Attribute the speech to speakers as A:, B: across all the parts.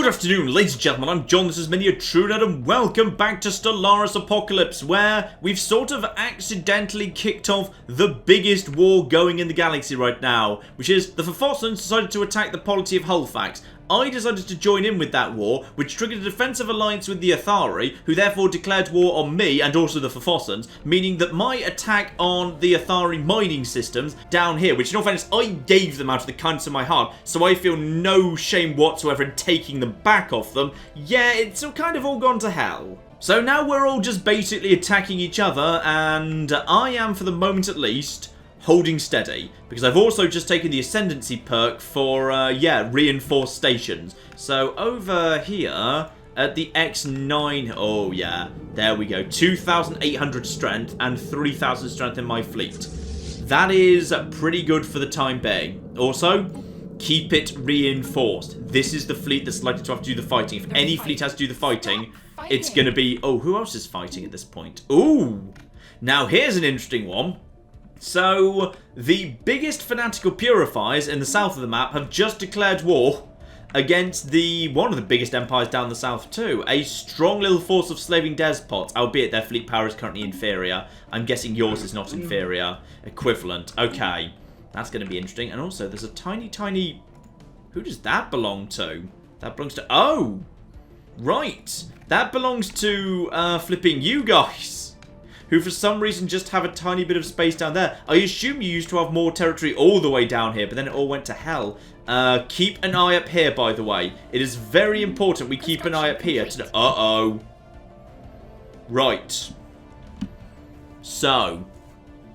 A: Good afternoon, ladies and gentlemen, I'm John, this is Mini, a True Nerd, and welcome back to Stellaris Apocalypse, where we've sort of accidentally kicked off the biggest war going in the galaxy right now, which is the Forfossans decided to attack the polity of Halifax. I decided to join in with that war, which triggered a defensive alliance with the Athari, who therefore declared war on me and also the Forfossans, meaning that my attack on the Athari mining systems down here, which in all fairness, I gave them out of the kindness of my heart, so I feel no shame whatsoever in taking them back off them. Yeah, it's kind of all gone to hell. So now we're all just basically attacking each other, and I am, for the moment at least, holding steady, because I've also just taken the ascendancy perk for, reinforced stations. So over here at the X9, oh yeah, there we go, 2,800 strength and 3,000 strength in my fleet. That is pretty good for the time being. Also, keep it reinforced. This is the fleet that's likely to have to do the fighting. If any fleet has to do the fighting, it's going to be... Oh, who else is fighting at this point? Ooh! Now here's an interesting one. So, the biggest fanatical purifiers in the south of the map have just declared war against one of the biggest empires down the south too. A strong little force of slaving despots, albeit their fleet power is currently inferior. I'm guessing yours is not inferior. Equivalent. Okay. That's going to be interesting. And also, there's a tiny... Who does that belong to? That belongs to... Oh! Right. That belongs to, flipping you guys, who for some reason just have a tiny bit of space down there. I assume you used to have more territory all the way down here, but then it all went to hell. Keep an eye up here, by the way. It is very important we keep an eye up here. Uh-oh. Right. So,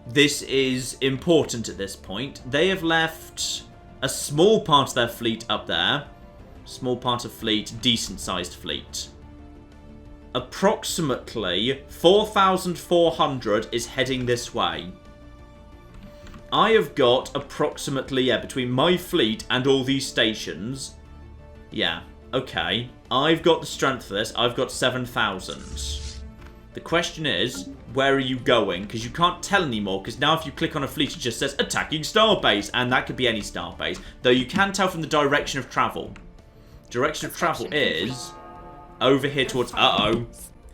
A: this is important at this point. They have left a small part of their fleet up there. Small part of fleet, decent-sized fleet. Approximately 4,400 is heading this way. I have got approximately, between my fleet and all these stations. Yeah, okay. I've got the strength for this. I've got 7,000. The question is, where are you going? Because you can't tell anymore, because now if you click on a fleet, it just says attacking starbase, and that could be any starbase. Though you can tell from the direction of travel. Direction of travel is over here towards... Uh-oh.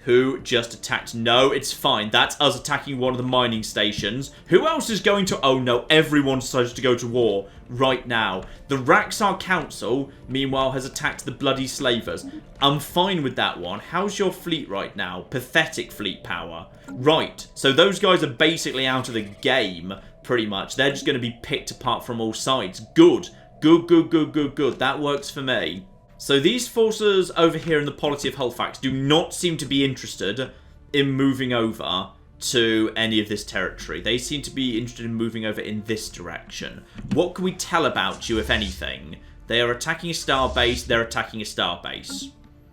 A: Who just attacked? No, it's fine. That's us attacking one of the mining stations. Who else is going to... Oh no, everyone decided to go to war right now. The Raxar Council, meanwhile, has attacked the bloody slavers. I'm fine with that one. How's your fleet right now? Pathetic fleet power. Right, so those guys are basically out of the game, pretty much. They're just going to be picked apart from all sides. Good. Good. That works for me. So these forces over here in the polity of Halifax do not seem to be interested in moving over to any of this territory. They seem to be interested in moving over in this direction. What can we tell about you, if anything? They are attacking a starbase, they're attacking a starbase.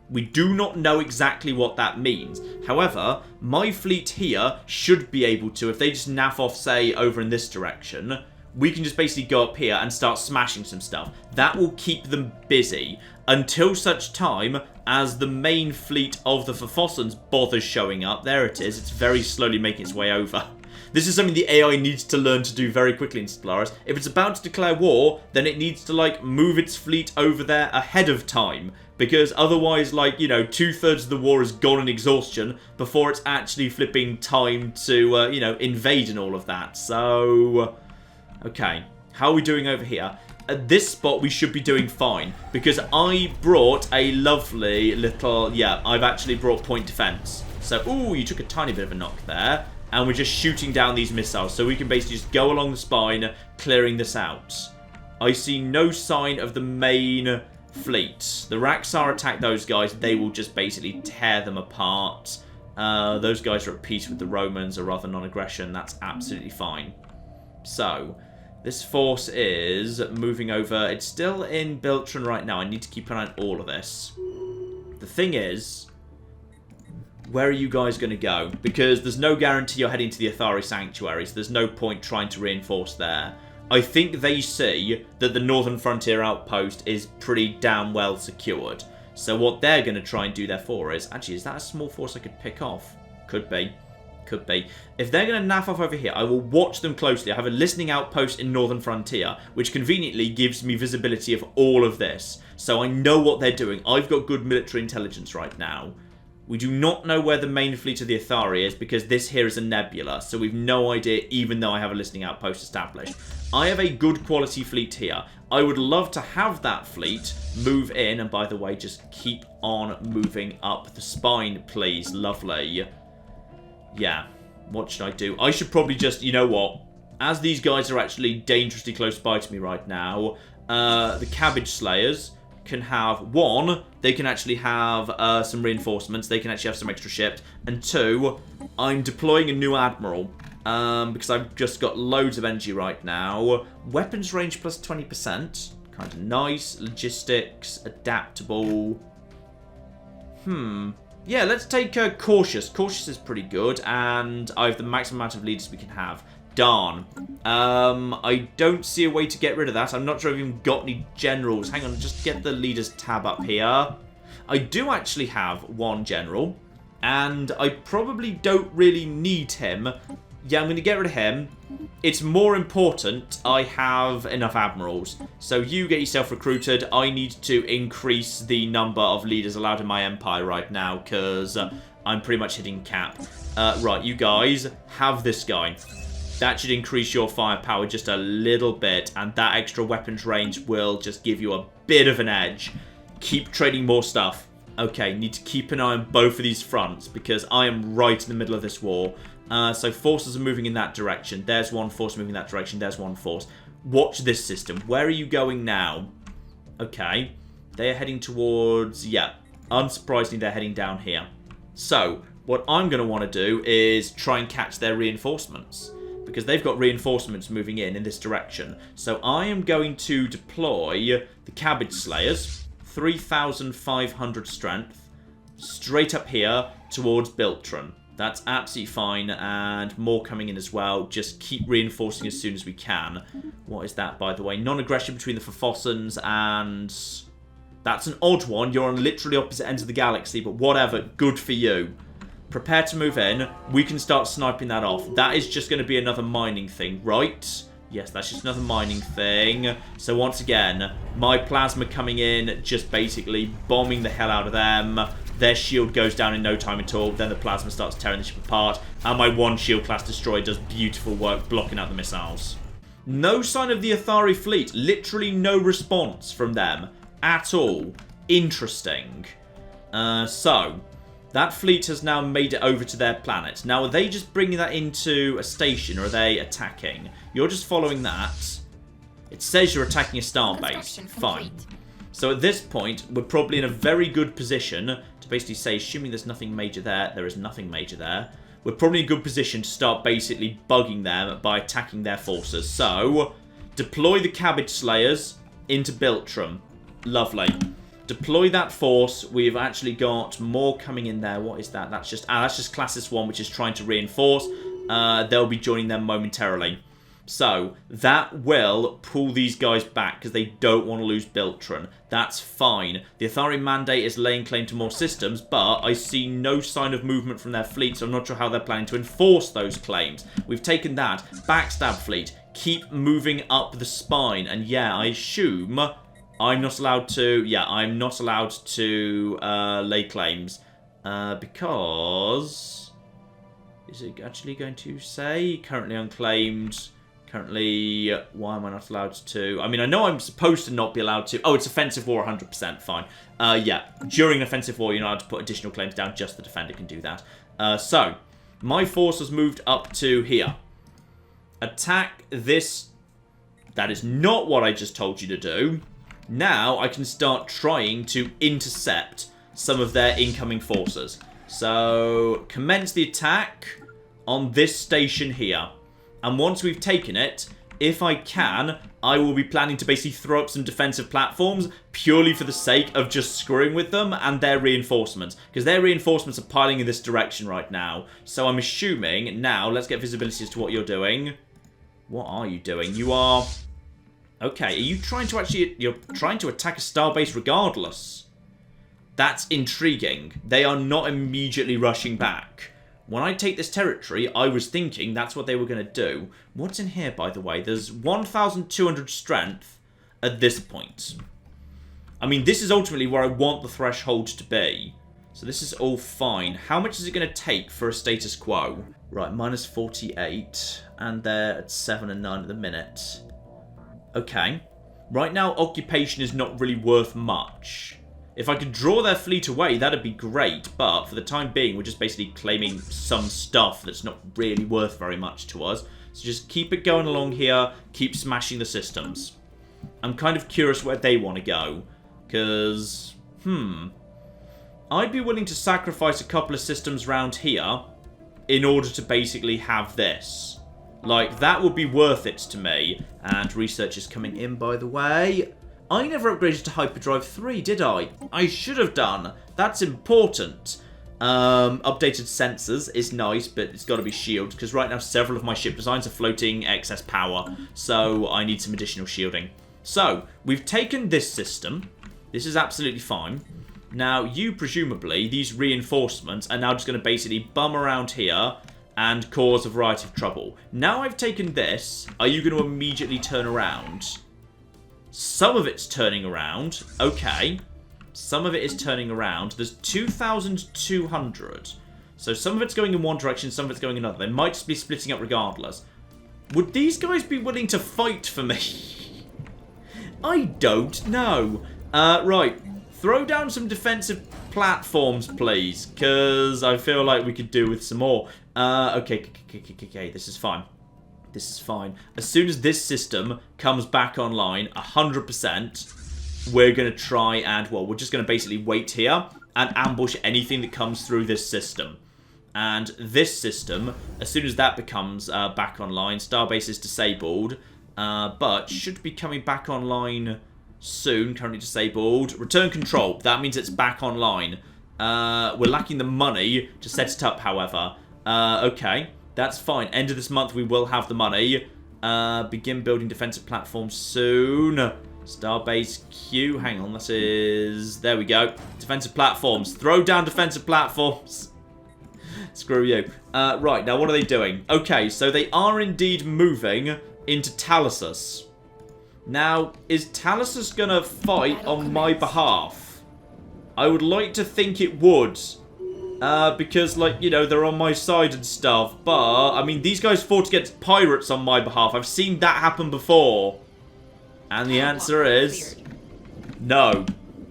A: We do not know exactly what that means. However, my fleet here should be able to, if they just naff off, say, over in this direction, we can just basically go up here and start smashing some stuff. That will keep them busy until such time as the main fleet of the Forfossans bothers showing up. There it is. It's very slowly making its way over. This is something the AI needs to learn to do very quickly in Stellaris. If it's about to declare war, then it needs to, like, move its fleet over there ahead of time. Because otherwise, like, you know, 2/3 of the war is gone in exhaustion before it's actually flipping time to, invade and all of that. So... Okay, how are we doing over here? At this spot, we should be doing fine, because I brought a lovely little... Yeah, I've actually brought point defense. So, ooh, you took a tiny bit of a knock there, and we're just shooting down these missiles, so we can basically just go along the spine, clearing this out. I see no sign of the main fleet. The Raxar attack those guys, they will just basically tear them apart. Those guys are at peace with the Romans, or rather non-aggression. That's absolutely fine. So... This force is moving over. It's still in Biltron right now. I need to keep an eye on all of this. The thing is, where are you guys going to go? Because there's no guarantee you're heading to the Athari Sanctuary, so there's no point trying to reinforce there. I think they see that the Northern Frontier Outpost is pretty damn well secured. So what they're going to try and do therefore is... Actually, is that a small force I could pick off? Could be. Could be. If they're going to naff off over here, I will watch them closely. I have a listening outpost in Northern Frontier, which conveniently gives me visibility of all of this. So I know what they're doing. I've got good military intelligence right now. We do not know where the main fleet of the Athari is, because this here is a nebula. So we've no idea, even though I have a listening outpost established. I have a good quality fleet here. I would love to have that fleet move in. And by the way, just keep on moving up the spine, please. Lovely. Yeah, what should I do? I should probably just, you know what? As these guys are actually dangerously close by to me right now, the Cabbage Slayers can have, one, they can actually have some reinforcements. They can actually have some extra ships. And two, I'm deploying a new admiral. Because I've just got loads of energy right now. Weapons range plus 20%. Kind of nice. Logistics, adaptable. Yeah, let's take Cautious. Cautious is pretty good, and I have the maximum amount of leaders we can have. Darn. I don't see a way to get rid of that. I'm not sure I've even got any generals. Hang on, just get the leaders tab up here. I do actually have one general, and I probably don't really need him. Yeah, I'm going to get rid of him. It's more important I have enough admirals. So you get yourself recruited. I need to increase the number of leaders allowed in my empire right now, because I'm pretty much hitting cap. Right, you guys have this guy. That should increase your firepower just a little bit, and that extra weapons range will just give you a bit of an edge. Keep trading more stuff. Okay, need to keep an eye on both of these fronts, because I am right in the middle of this war. So forces are moving in that direction. There's one force moving in that direction. There's one force. Watch this system. Where are you going now? Okay. They are heading towards... Yeah. Unsurprisingly, they're heading down here. So, what I'm going to want to do is try and catch their reinforcements, because they've got reinforcements moving in this direction. So I am going to deploy the Cabbage Slayers, 3,500 strength, straight up here towards Biltron. That's absolutely fine, and more coming in as well. Just keep reinforcing as soon as we can. What is that, by the way? Non-aggression between the Forfossans and... That's an odd one. You're on literally opposite ends of the galaxy, but whatever. Good for you. Prepare to move in. We can start sniping that off. That is just going to be another mining thing, right? Yes, that's just another mining thing. So once again, my plasma coming in, just basically bombing the hell out of them. Their shield goes down in no time at all. Then the plasma starts tearing the ship apart. And my one shield class destroyer does beautiful work blocking out the missiles. No sign of the Athari fleet. Literally no response from them at all. Interesting. So, that fleet has now made it over to their planet. Now, are they just bringing that into a station, or are they attacking? You're just following that. It says you're attacking a starbase. Fine. So at this point, we're probably in a very good position to basically say, assuming there's nothing major there, there is nothing major there. We're probably in a good position to start basically bugging them by attacking their forces. So, deploy the Cabbage Slayers into Biltram. Lovely. Deploy that force. We've actually got more coming in there. What is that? That's just Classis 1, which is trying to reinforce. They'll be joining them momentarily. So, that will pull these guys back, because they don't want to lose Biltron. That's fine. The Athari Mandate is laying claim to more systems, but I see no sign of movement from their fleet, so I'm not sure how they're planning to enforce those claims. We've taken that. Backstab fleet. Keep moving up the spine. And yeah, I assume I'm not allowed to... Yeah, I'm not allowed to lay claims. Because... Is it actually going to say currently unclaimed... Currently, why am I not allowed to? I mean, I know I'm supposed to not be allowed to. Oh, it's offensive war, 100%, fine. Yeah, during an offensive war, you're not allowed to put additional claims down. Just the defender can do that. So, my force has moved up to here. Attack this. That is not what I just told you to do. Now, I can start trying to intercept some of their incoming forces. So, commence the attack on this station here. And once we've taken it, if I can, I will be planning to basically throw up some defensive platforms purely for the sake of just screwing with them and their reinforcements. Because their reinforcements are piling in this direction right now. So I'm assuming, now, let's get visibility as to what you're doing. What are you doing? You are... Okay, are you trying to actually... You're trying to attack a starbase regardless. That's intriguing. They are not immediately rushing back. When I take this territory, I was thinking that's what they were going to do. What's in here, by the way? There's 1,200 strength at this point. I mean, this is ultimately where I want the threshold to be. So this is all fine. How much is it going to take for a status quo? Right, minus 48. And they're at 7 and 9 at the minute. Okay. Right now, occupation is not really worth much. If I could draw their fleet away, that'd be great. But for the time being, we're just basically claiming some stuff that's not really worth very much to us. So just keep it going along here. Keep smashing the systems. I'm kind of curious where they want to go. Because, I'd be willing to sacrifice a couple of systems round here in order to basically have this. Like, that would be worth it to me. And research is coming in, by the way. I never upgraded to Hyperdrive 3, did I? I should have done. That's important. Updated sensors is nice, but it's got to be shielded, because right now several of my ship designs are floating excess power, so I need some additional shielding. So, we've taken this system. This is absolutely fine. Now, you presumably, these reinforcements are now just going to basically bum around here and cause a variety of trouble. Now I've taken this, are you going to immediately turn around? Some of it's turning around. Okay. Some of it is turning around. There's 2,200. So some of it's going in one direction, some of it's going in another. They might just be splitting up regardless. Would these guys be willing to fight for me? I don't know. Right. Throw down some defensive platforms, please. Because I feel like we could do with some more. Okay. This is fine. This is fine. As soon as this system comes back online, 100%, we're going to try and, well, we're just going to basically wait here and ambush anything that comes through this system. And this system, as soon as that becomes back online, Starbase is disabled, but should be coming back online soon, currently disabled. Return control, that means it's back online. We're lacking the money to set it up, however. Okay. That's fine. End of this month, we will have the money. Begin building defensive platforms soon. Starbase Q. Hang on, this is... There we go. Defensive platforms. Throw down defensive platforms. Screw you. Right, now what are they doing? Okay, so they are indeed moving into Thalasus. Now, is Thalasus going to fight on my behalf? I would like to think it would. Because, like, you know, they're on my side and stuff. But, I mean, these guys fought against pirates on my behalf. I've seen that happen before. And the answer is... no.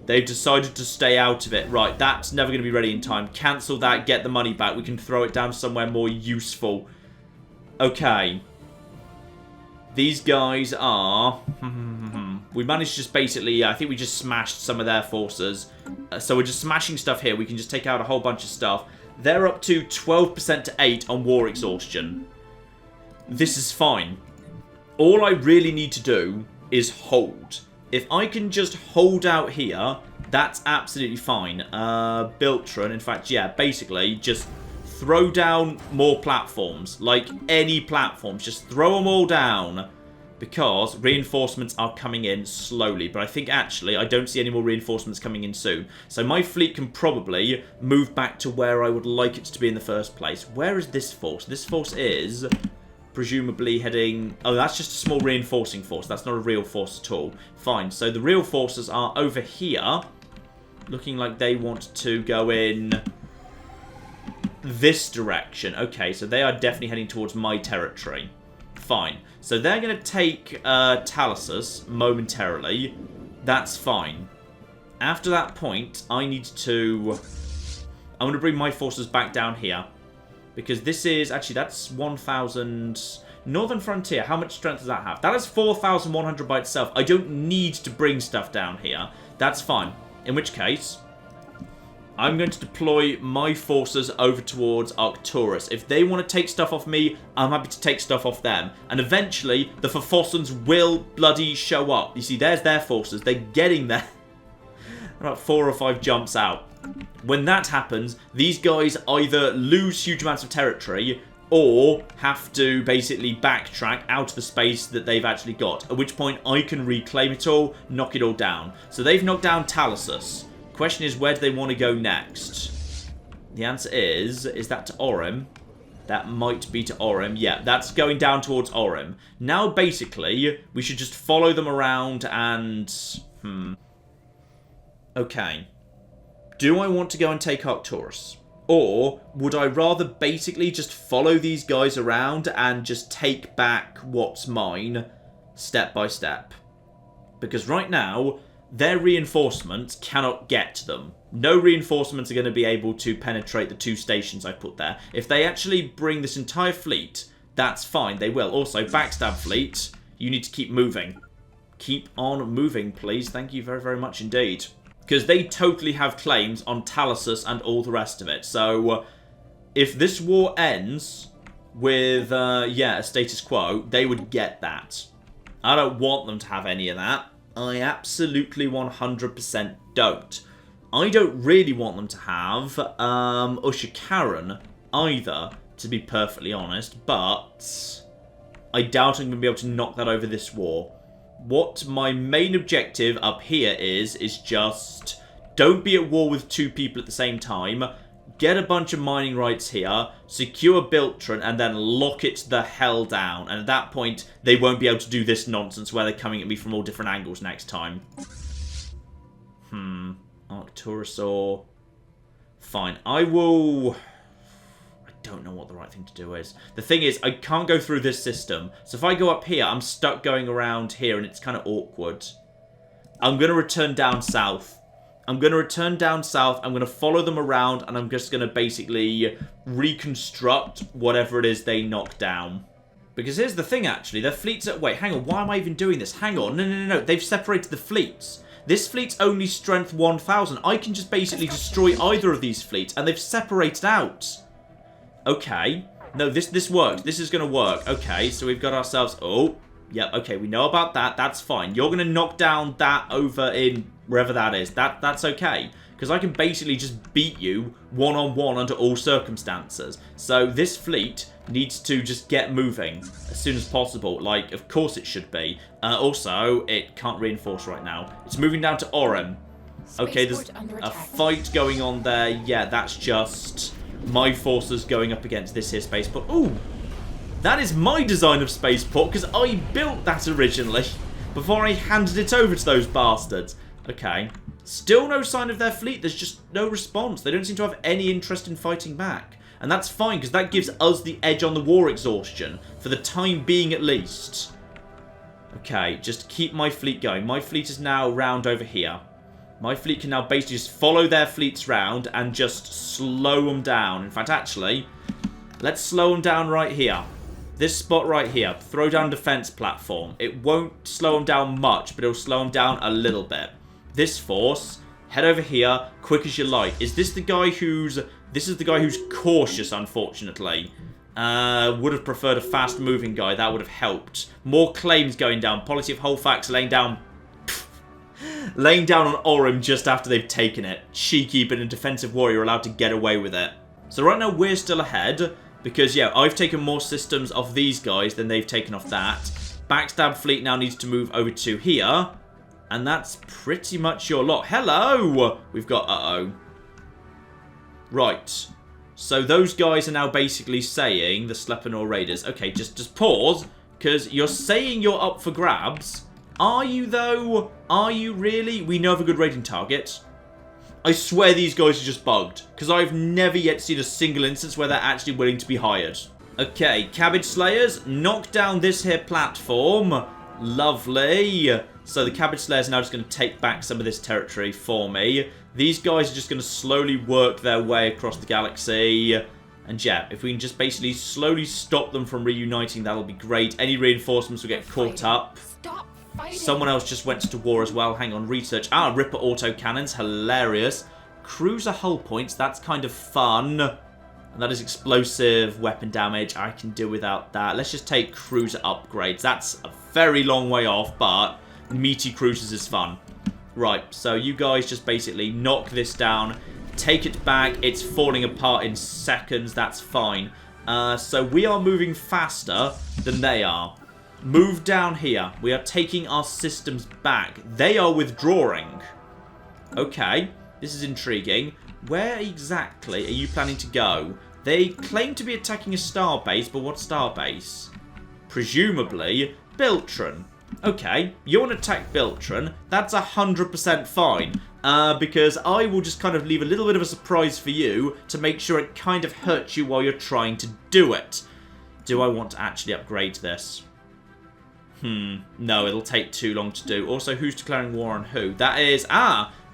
A: They've decided to stay out of it. Right, that's never going to be ready in time. Cancel that, get the money back. We can throw it down somewhere more useful. Okay. These guys are... we managed to just basically... I think we just smashed some of their forces. So we're just smashing stuff here. We can just take out a whole bunch of stuff. They're up to 12% to 8 on war exhaustion. This is fine. All I really need to do is hold. If I can just hold out here, that's absolutely fine. Biltron, in fact, yeah, basically just throw down more platforms. Like any platforms, just throw them all down. Because reinforcements are coming in slowly. But I think actually I don't see any more reinforcements coming in soon. So my fleet can probably move back to where I would like it to be in the first place. Where is this force? This force is presumably heading... oh, that's just a small reinforcing force. That's not a real force at all. Fine. So the real forces are over here. Looking like they want to go in this direction. Okay, so they are definitely heading towards my territory. Fine. So they're going to take Thalasus momentarily. That's fine. After that point, I need to... I'm going to bring my forces back down here. Because this is... actually, that's 1,000... Northern Frontier, how much strength does that have? That has 4,100 by itself. I don't need to bring stuff down here. That's fine. In which case... I'm going to deploy my forces over towards Arcturus. If they want to take stuff off me, I'm happy to take stuff off them. And eventually, the Forfossans will bloody show up. You see, there's their forces. They're getting there. About 4 or 5 jumps out. When that happens, these guys either lose huge amounts of territory or have to basically backtrack out of the space that they've actually got. At which point, I can reclaim it all, knock it all down. So they've knocked down Thalasus. Question is, where do they want to go next? The answer is that to Orym? That might be to Orym. Yeah, that's going down towards Orym. Now, basically, we should just follow them around and... Okay. Do I want to go and take Arcturus? Or would I rather basically just follow these guys around and just take back what's mine step by step? Because right now, their reinforcements cannot get to them. No reinforcements are going to be able to penetrate the 2 stations I put there. If they actually bring this entire fleet, that's fine. They will. Also, backstab fleet, you need to keep moving. Keep on moving, please. Thank you very, very much indeed. Because they totally have claims on Thalasus and all the rest of it. So, if this war ends with, a status quo, they would get that. I don't want them to have any of that. I absolutely 100% don't. I don't really want them to have Ushakaran either, to be perfectly honest. But I doubt I'm going to be able to knock that over this war. What my main objective up here is just don't be at war with 2 people at the same time, get a bunch of mining rights here, secure Biltron, and then lock it the hell down. And at that point, they won't be able to do this nonsense where they're coming at me from all different angles next time. Arcturus or... Fine, I will... I don't know what the right thing to do is. The thing is, I can't go through this system. So if I go up here, I'm stuck going around here, and it's kind of awkward. I'm going to return down south. I'm going to follow them around, and I'm just going to basically reconstruct whatever it is they knock down. Because here's the thing, actually. Their fleets are... Wait, hang on. Why am I even doing this? Hang on. No. They've separated the fleets. This fleet's only strength 1,000. I can just basically destroy either of these fleets, and they've separated out. Okay. No, this worked. This is going to work. Okay, so we've got ourselves... Oh, yep, okay, we know about that. That's fine. You're going to knock down that over in wherever that is. That's okay. Because I can basically just beat you one-on-one under all circumstances. So this fleet needs to just get moving as soon as possible. Like, of course it should be. Also, it can't reinforce right now. It's moving down to Orym. Okay, there's a fight going on there. Yeah, that's just... my forces going up against this here spaceport. Ooh, that is my design of spaceport because I built that originally before I handed it over to those bastards. Okay, still no sign of their fleet. There's just no response. They don't seem to have any interest in fighting back. And that's fine because that gives us the edge on the war exhaustion for the time being at least. Okay, just keep my fleet going. My fleet is now round over here. My fleet can now basically just follow their fleets round and just slow them down. In fact, actually, let's slow them down right here. This spot right here. Throw down defense platform. It won't slow them down much, but it'll slow them down a little bit. This force, head over here, quick as you like. Is this the guy who's... This is the guy who's cautious, unfortunately. Would have preferred a fast-moving guy. That would have helped. More claims going down. Policy of Holfax laying down... laying down on Orym just after they've taken it. Cheeky, but a defensive warrior allowed to get away with it. So right now we're still ahead. Because, yeah, I've taken more systems of these guys than they've taken off that. Backstab fleet now needs to move over to here. And that's pretty much your lot. Hello! We've got, uh-oh. Right. So those guys are now basically saying, the Sleipnir Raiders, okay, just pause. Because you're saying you're up for grabs. Are you, though? Are you really? We know of a good raiding target. I swear these guys are just bugged. Because I've never yet seen a single instance where they're actually willing to be hired. Okay, Cabbage Slayers, knock down this here platform. Lovely. So the Cabbage Slayers are now just going to take back some of this territory for me. These guys are just going to slowly work their way across the galaxy. And yeah, if we can just basically slowly stop them from reuniting, that'll be great. Any reinforcements will get caught up.
B: Stop fighting.
A: Someone else just went to war as well. Hang on, research. Ah, Ripper autocannons, hilarious. Cruiser hull points, that's kind of fun. And that is explosive weapon damage. I can do without that. Let's just take cruiser upgrades. That's a very long way off, but meaty cruisers is fun. Right, so you guys just basically knock this down. Take it back. It's falling apart in seconds. That's fine. So we are moving faster than they are. Move down here. We are taking our systems back. They are withdrawing. Okay, this is intriguing. where exactly are you planning to go? They claim to be attacking a star base, but what star base? Presumably, Biltron. Okay, you want to attack Biltron. That's 100% fine. Because I will just kind of leave a little bit of a surprise for you to make sure it kind of hurts you while you're trying to do it. Do I want to actually upgrade this? No, it'll take too long to do. Also, who's declaring war on who? That is,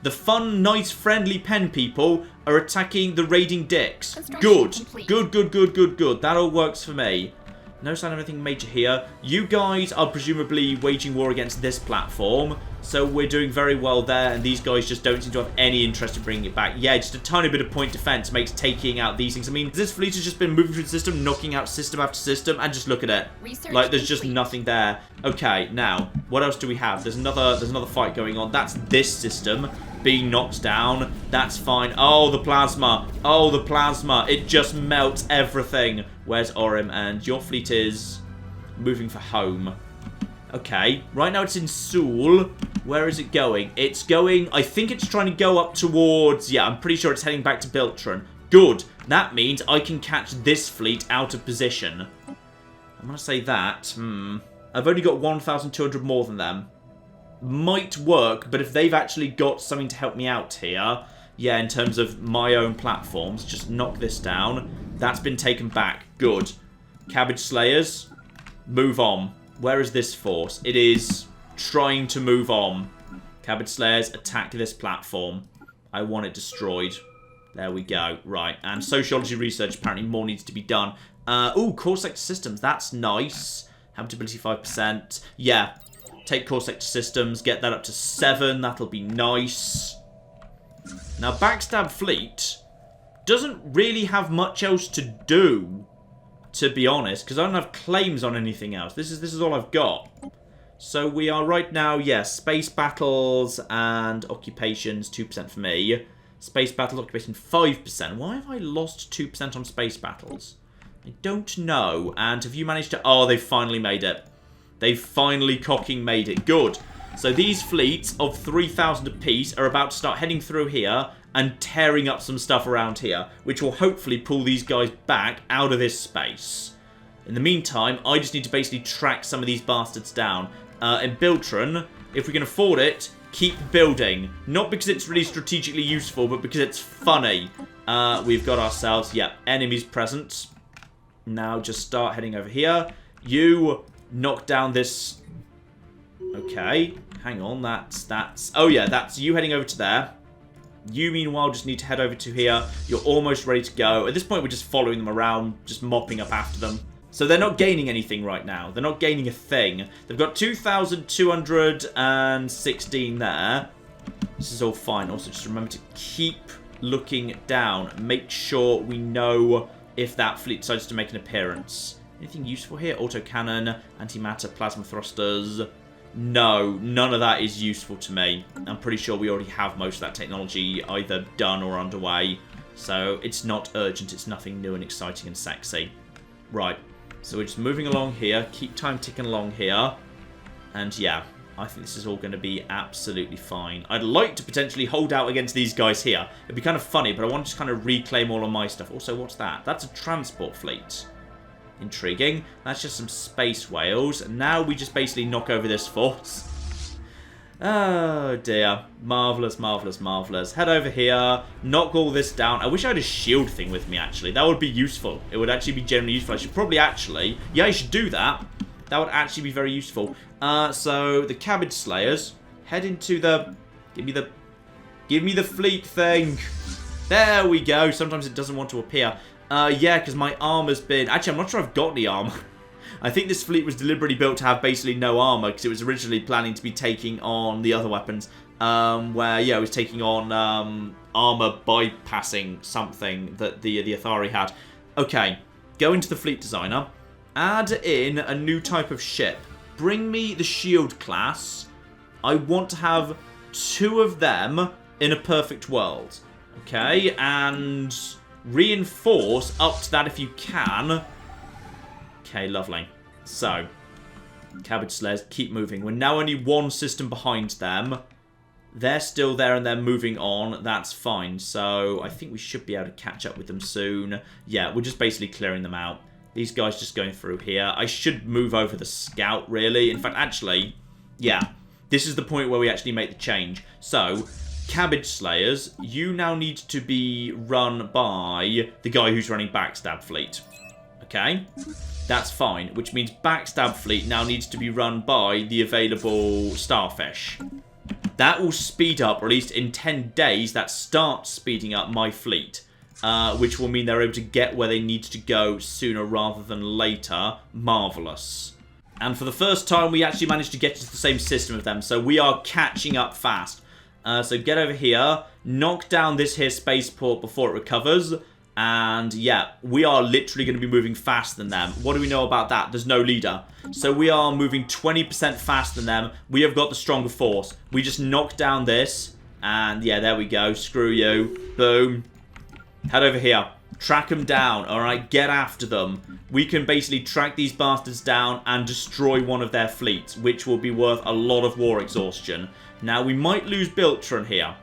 A: the fun, nice, friendly pen people are attacking the raiding dicks. Good. Good. That all works for me. No sign of anything major here. You guys are presumably waging war against this platform, so we're doing very well there, and these guys just don't seem to have any interest in bringing it back. Yeah, just a tiny bit of point defense makes taking out these things. I mean, this fleet has just been moving through the system, knocking out system after system, and just look at it. Like, there's just nothing there. Okay, now, what else do we have? There's another fight going on. That's this system being knocked down. That's fine. Oh, the plasma. Oh, the plasma. It just melts everything. Where's Orim? And your fleet is moving for home. Okay. Right now it's in Seoul. Where is it going? It's going... I think it's trying to go up towards... Yeah, I'm pretty sure it's heading back to Biltron. Good. That means I can catch this fleet out of position. I'm going to say that. I've only got 1,200 more than them. Might work, but if they've actually got something to help me out here, yeah, in terms of my own platforms, just knock this down. That's been taken back. Good. Cabbage Slayers, move on. Where is this force? It is trying to move on. Cabbage Slayers, attack this platform. I want it destroyed. There we go. Right, and sociology research, apparently more needs to be done. Ooh, core sector systems, that's nice. Habitability 5%. Yeah. Take core sector systems, get that up to 7. That'll be nice. Now, Backstab Fleet doesn't really have much else to do, to be honest, because I don't have claims on anything else. This is all I've got. So we are right now, yes, space battles and occupations, 2% for me. Space battles, occupation, 5%. Why have I lost 2% on space battles? I don't know. And have you managed to... Oh, they finally made it. They finally cocking made it. Good. So these fleets of 3,000 apiece are about to start heading through here and tearing up some stuff around here, which will hopefully pull these guys back out of this space. In the meantime, I just need to basically track some of these bastards down. In Biltron, if we can afford it, keep building. Not because it's really strategically useful, but because it's funny. We've got ourselves, yeah, enemies present. Now just start heading over here. You... knock down this... Okay, hang on, that's... Oh yeah, that's you heading over to there. You, meanwhile, just need to head over to here. You're almost ready to go. At this point, we're just following them around, just mopping up after them. So they're not gaining anything right now. They're not gaining a thing. They've got 2,216 there. This is all fine. Also, just remember to keep looking down. Make sure we know if that fleet decides to make an appearance. Anything useful here? Autocannon, antimatter, plasma thrusters. No, none of that is useful to me. I'm pretty sure we already have most of that technology either done or underway. So it's not urgent. It's nothing new and exciting and sexy. Right. So we're just moving along here. Keep time ticking along here. And yeah, I think this is all going to be absolutely fine. I'd like to potentially hold out against these guys here. It'd be kind of funny, but I want to just kind of reclaim all of my stuff. Also, what's that? That's a transport fleet. Intriguing. That's just some space whales. And now we just basically knock over this force. Oh dear. Marvellous, marvellous, marvellous. Head over here. Knock all this down. I wish I had a shield thing with me, actually. That would be useful. It would actually be generally useful. I should probably actually... Yeah, I should do that. That would actually be very useful. So, the Cabbage Slayers. Head into the... Give me the fleet thing. There we go. Sometimes it doesn't want to appear. Yeah, because my armor's been... Actually, I'm not sure I've got any armor. I think this fleet was deliberately built to have basically no armor, because it was originally planning to be taking on the other weapons. Where, yeah, it was taking on armor bypassing something that the Athari had. Okay, go into the fleet designer. Add in a new type of ship. Bring me the shield class. I want to have 2 of them in a perfect world. Okay, and... reinforce up to that if you can. Okay, lovely. So, Cabbage Slayers, keep moving. We're now only 1 system behind them. They're still there and they're moving on. That's fine. So I think we should be able to catch up with them soon. Yeah, we're just basically clearing them out. These guys just going through here. I should move over the scout, really. In fact, actually, yeah. This is the point where we actually make the change. So, Cabbage Slayers, you now need to be run by the guy who's running Backstab Fleet. Okay? That's fine. Which means Backstab Fleet now needs to be run by the available Starfish. That will speed up, or at least in 10 days, that starts speeding up my fleet. Which will mean they're able to get where they need to go sooner rather than later. Marvellous. And for the first time, we actually managed to get into the same system of them. So we are catching up fast. So get over here. Knock down this here spaceport before it recovers. And yeah, we are literally going to be moving faster than them. What do we know about that? There's no leader. So we are moving 20% faster than them. We have got the stronger force. We just knock down this. And yeah, there we go. Screw you. Boom. Head over here. Track them down. Alright, get after them. We can basically track these bastards down and destroy one of their fleets, which will be worth a lot of war exhaustion. Now, we might lose Biltron here.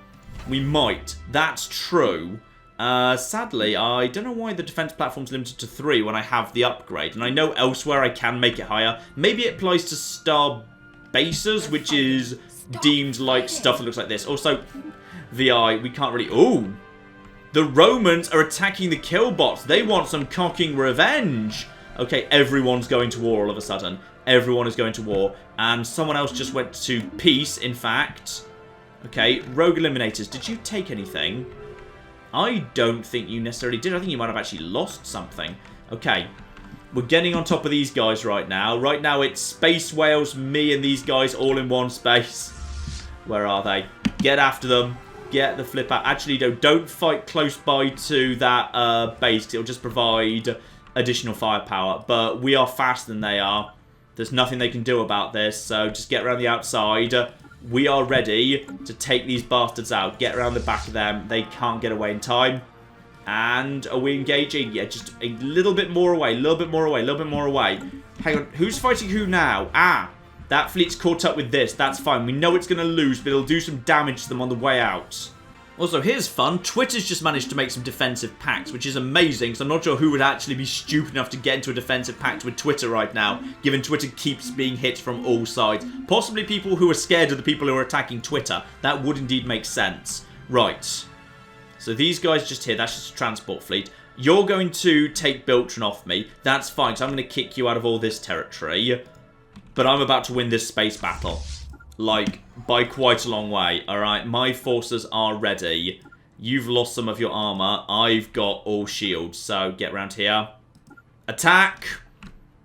A: We might. That's true. Sadly, I don't know why the defense platform's limited to 3 when I have the upgrade. And I know elsewhere I can make it higher. Maybe it applies to star bases, which is deemed like stuff that looks like this. Also, VI, we can't really... Ooh! The Romans are attacking the killbots. They want some cocking revenge. Okay, everyone's going to war all of a sudden. Everyone is going to war. And someone else just went to peace, in fact. Okay, Rogue Eliminators, did you take anything? I don't think you necessarily did. I think you might have actually lost something. Okay, we're getting on top of these guys right now. Right now it's Space Whales, me and these guys all in one space. Where are they? Get after them. Get the flip out. Actually, no, don't fight close by to that base, because it'll just provide additional firepower. But we are faster than they are. There's nothing they can do about this, so just get around the outside. We are ready to take these bastards out. Get around the back of them. They can't get away in time. And are we engaging? Yeah, just a little bit more away. A little bit more away. A little bit more away. Hang on. Who's fighting who now? Ah, that fleet's caught up with this. That's fine. We know it's going to lose, but it'll do some damage to them on the way out. Also, here's fun. Twitter's just managed to make some defensive pacts, which is amazing, because I'm not sure who would actually be stupid enough to get into a defensive pact with Twitter right now, given Twitter keeps being hit from all sides. Possibly people who are scared of the people who are attacking Twitter. That would indeed make sense. Right. So these guys just here, that's just a transport fleet. You're going to take Biltron off me. That's fine, so I'm going to kick you out of all this territory. But I'm about to win this space battle. Like, by quite a long way, alright? My forces are ready. You've lost some of your armor. I've got all shields, so get around here. Attack!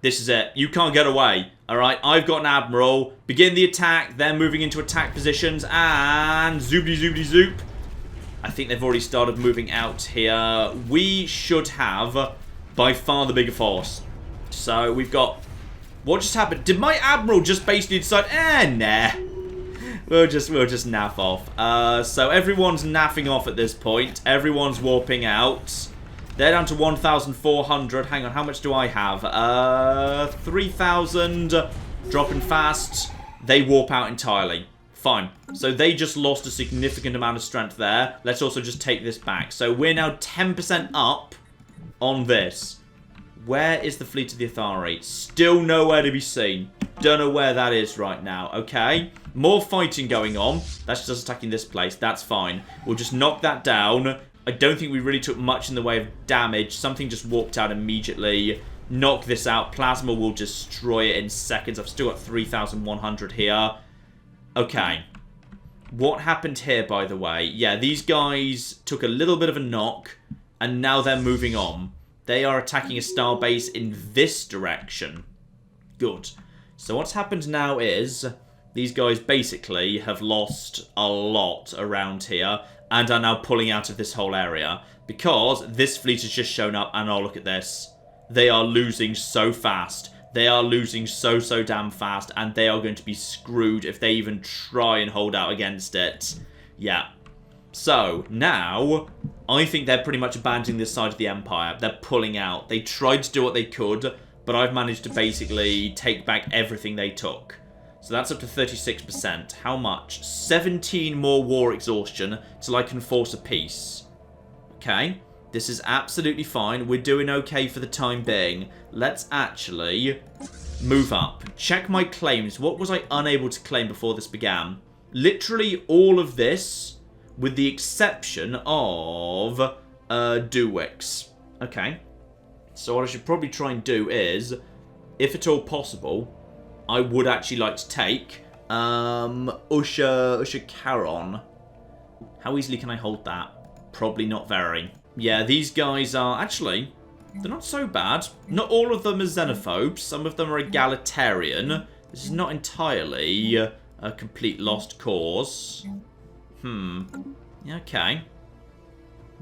A: This is it. You can't get away, alright? I've got an admiral. Begin the attack. They're moving into attack positions, and zoobity zoobity zoop. I think they've already started moving out here. We should have by far the bigger force. So, we've got... What just happened? Did my admiral just basically decide, nah. We'll just naff off. So everyone's naffing off at this point. Everyone's warping out. They're down to 1,400. Hang on, how much do I have? 3,000. Dropping fast. They warp out entirely. Fine. So they just lost a significant amount of strength there. Let's also just take this back. So we're now 10% up on this. Where is the fleet of the Athari? Still nowhere to be seen. Don't know where that is right now. Okay. More fighting going on. That's just attacking this place. That's fine. We'll just knock that down. I don't think we really took much in the way of damage. Something just warped out immediately. Knock this out. Plasma will destroy it in seconds. I've still got 3,100 here. Okay. What happened here, by the way? Yeah, these guys took a little bit of a knock. And now they're moving on. They are attacking a star base in this direction. Good. So what's happened now is these guys basically have lost a lot around here and are now pulling out of this whole area because this fleet has just shown up and oh, look at this. They are losing so fast. They are losing so damn fast and they are going to be screwed if they even try and hold out against it. Yeah. So, now, I think they're pretty much abandoning this side of the Empire. They're pulling out. They tried to do what they could, but I've managed to basically take back everything they took. So that's up to 36%. How much? 17 more war exhaustion till I can force a peace. Okay. This is absolutely fine. We're doing okay for the time being. Let's actually move up. Check my claims. What was I unable to claim before this began? Literally all of this, with the exception of Dewicks. Okay. So what I should probably try and do is, if at all possible, I would actually like to take Usher Caron. How easily can I hold that? Probably not very. Yeah, these guys are actually, they're not so bad. Not all of them are xenophobes. Some of them are egalitarian. This is not entirely a complete lost cause. Okay.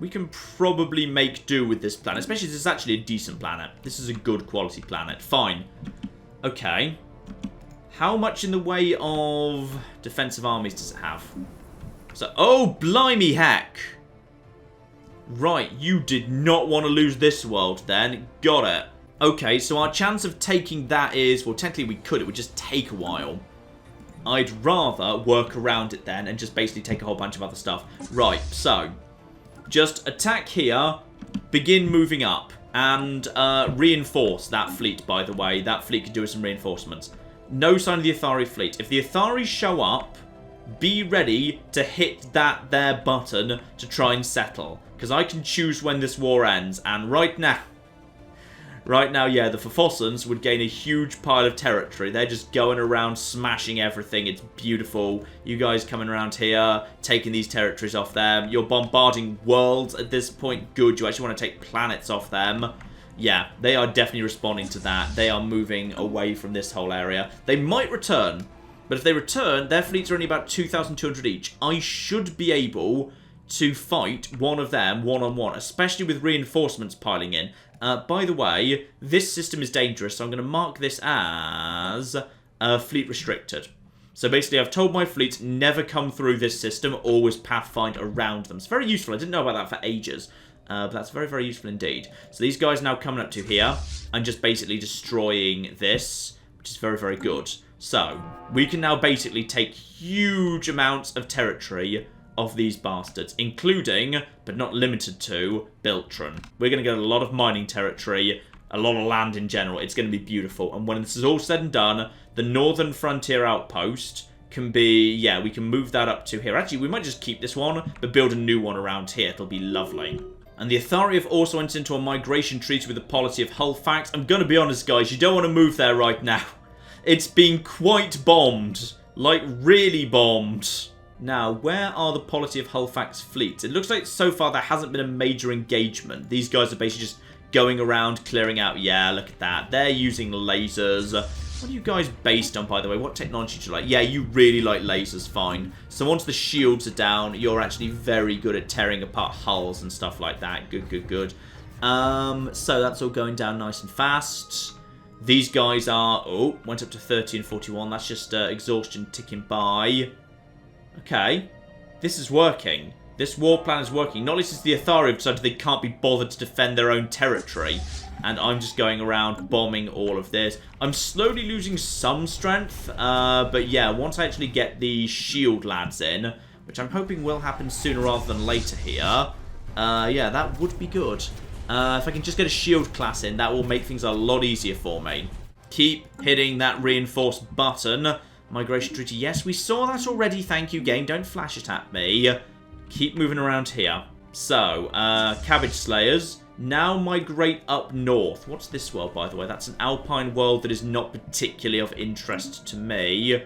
A: We can probably make do with this planet, especially this is actually a decent planet. This is a good quality planet. Fine. Okay. How much in the way of defensive armies does it have? So, oh, blimey heck. Right, you did not want to lose this world then. Got it. Okay, so our chance of taking that is, well, technically we could. It would just take a while. I'd rather work around it then and just basically take a whole bunch of other stuff. Right, so just attack here, begin moving up, and reinforce that fleet, by the way. That fleet could do with some reinforcements. No sign of the Athari fleet. If the Athari show up, be ready to hit that there button to try and settle. Because I can choose when this war ends. And right now, yeah, the Forfossans would gain a huge pile of territory. They're just going around smashing everything. It's beautiful. You guys coming around here, taking these territories off them. You're bombarding worlds at this point. Good. You actually want to take planets off them. Yeah, they are definitely responding to that. They are moving away from this whole area. They might return. But if they return, their fleets are only about 2,200 each. I should be able to fight one of them one-on-one, especially with reinforcements piling in. By the way, this system is dangerous, so I'm going to mark this as fleet restricted. So basically, I've told my fleets never come through this system, always pathfind around them. It's very useful. I didn't know about that for ages, but that's very, very useful indeed. So these guys are now coming up to here and just basically destroying this, which is very, very good. So, we can now basically take huge amounts of territory of these bastards, including, but not limited to, Biltron. We're going to get a lot of mining territory, a lot of land in general. It's going to be beautiful. And when this is all said and done, the Northern Frontier Outpost can be, yeah, we can move that up to here. Actually, we might just keep this one, but build a new one around here. It'll be lovely. And the Athari have also entered into a migration treaty with the polity of Halifax. I'm going to be honest, guys, you don't want to move there right now. It's been quite bombed. Like, really bombed. Now, where are the polity of Halifax fleets? It looks like so far there hasn't been a major engagement. These guys are basically just going around, clearing out. Yeah, look at that. They're using lasers. What are you guys based on, by the way? What technology do you like? Yeah, you really like lasers, fine. So once the shields are down, you're actually very good at tearing apart hulls and stuff like that. Good, good, good. So that's all going down nice and fast. These guys are... Oh, went up to 30 and 41. That's just exhaustion ticking by. Okay. This is working. This war plan is working. Not least is the Athari have decided they can't be bothered to defend their own territory. And I'm just going around bombing all of this. I'm slowly losing some strength. But yeah, once I actually get the shield lads in, which I'm hoping will happen sooner rather than later here. Yeah, that would be good. If I can just get a shield class in, that will make things a lot easier for me. Keep hitting that reinforced button. Migration treaty. Yes, we saw that already. Thank you, game. Don't flash it at me. Keep moving around here. So, Cabbage Slayers. Now migrate up north. What's this world, by the way? That's an alpine world that is not particularly of interest to me.